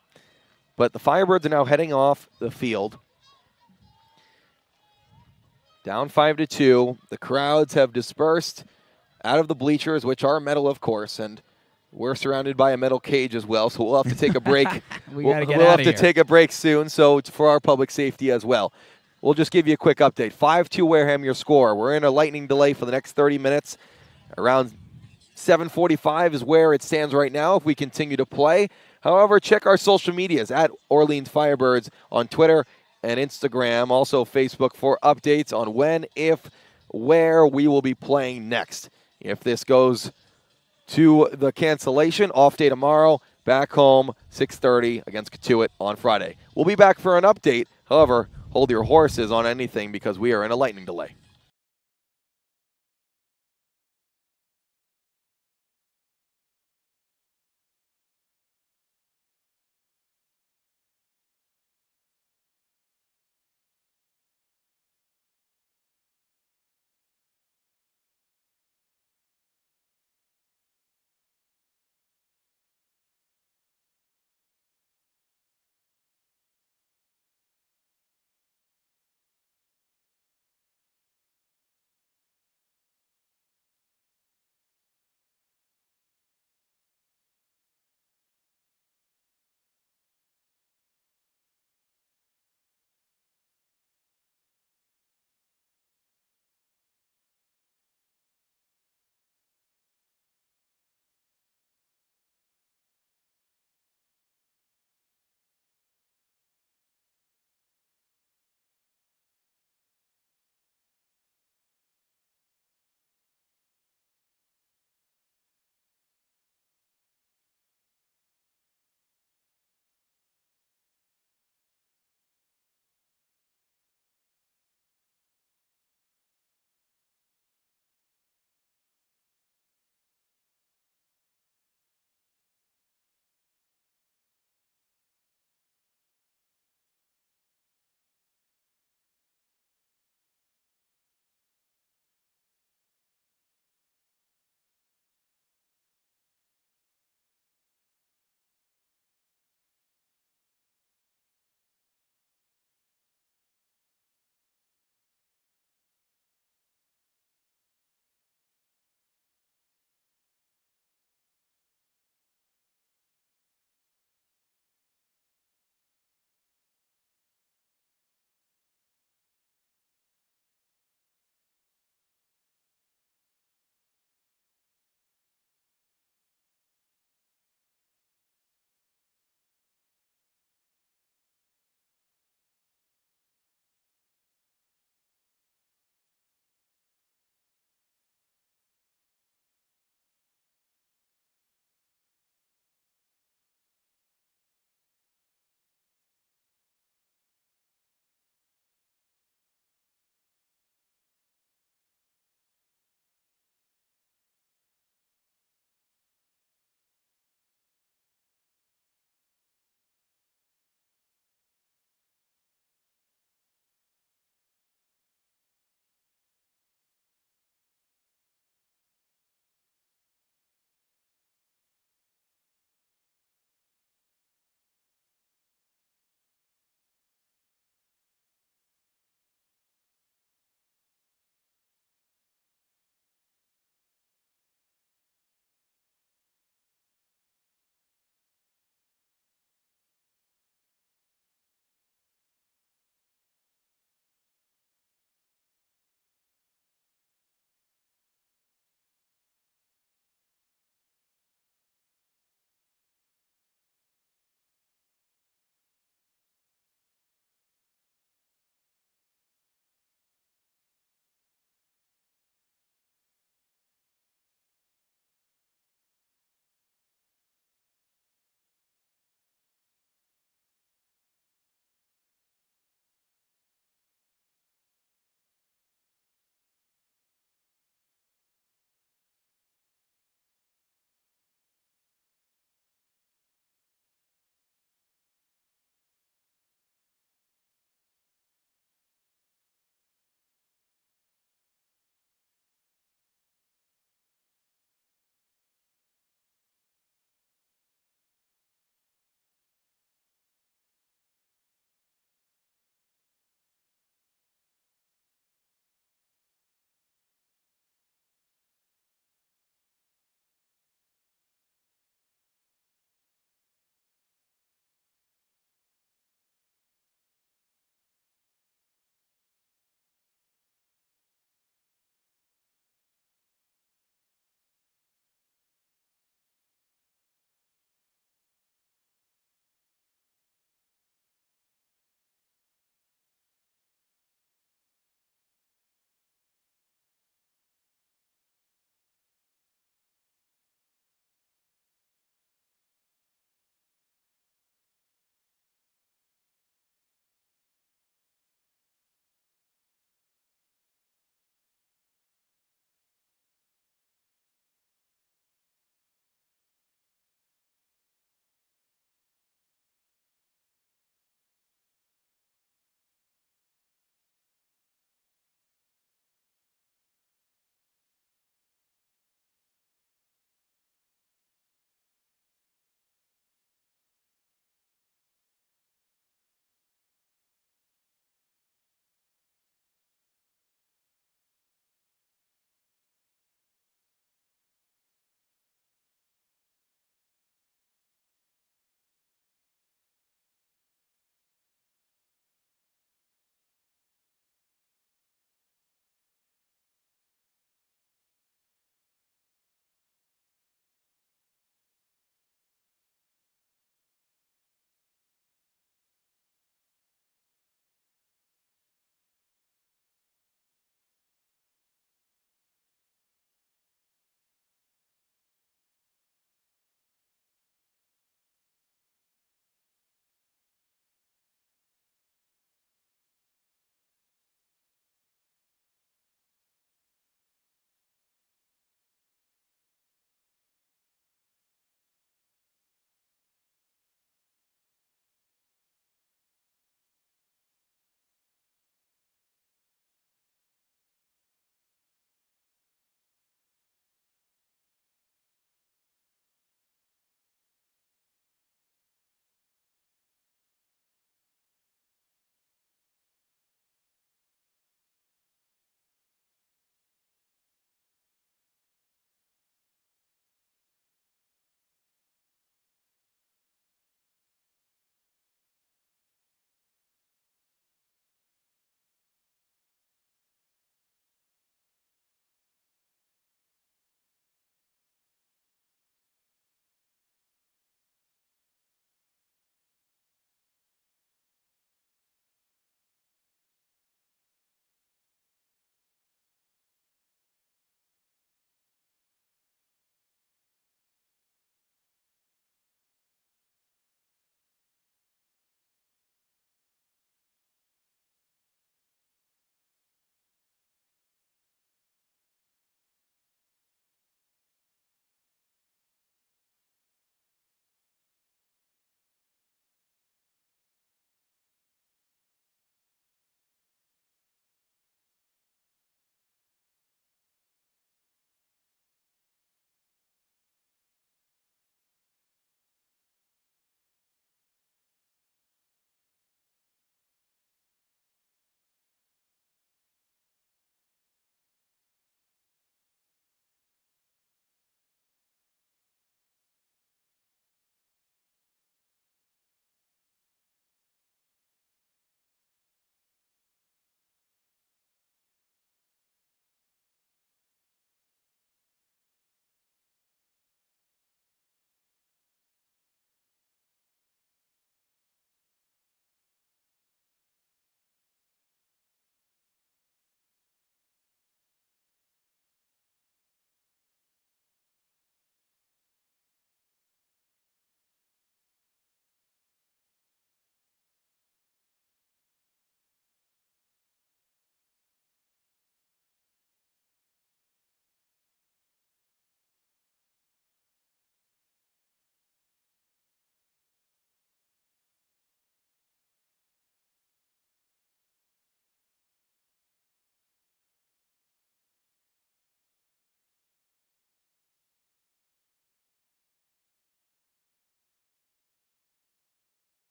S1: But the Firebirds are now heading off the field. Down 5-2. The crowds have dispersed out of the bleachers, which are metal, of course, and we're surrounded by a metal cage as well, so we'll have to take a break.
S2: We'll
S1: have to take a break soon, so it's for our public safety as well. We'll just give you a quick update. 5-2 Wareham, your score. We're in a Lightning delay for the next 30 minutes. Around 7:45 is where it stands right now if we continue to play. However, check our social medias at Orleans Firebirds on Twitter and Instagram, also Facebook, for updates on when, if, where we will be playing next. If this goes to the cancellation, off day tomorrow, back home, 6:30 against Catuit on Friday. We'll be back for an update. However, hold your horses on anything because we are in a Lightning delay.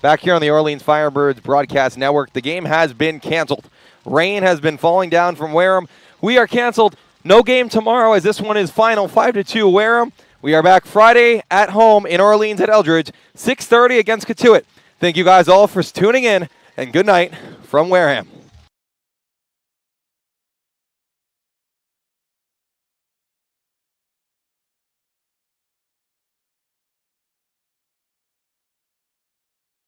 S1: Back here on the Orleans Firebirds Broadcast Network, the game has been canceled. Rain has been falling down from Wareham. We are canceled. No game tomorrow as this one is final 5-2 Wareham. We are back Friday at home in Orleans at Eldridge, 6:30 against Catuit. Thank you guys all for tuning in, and good night from Wareham.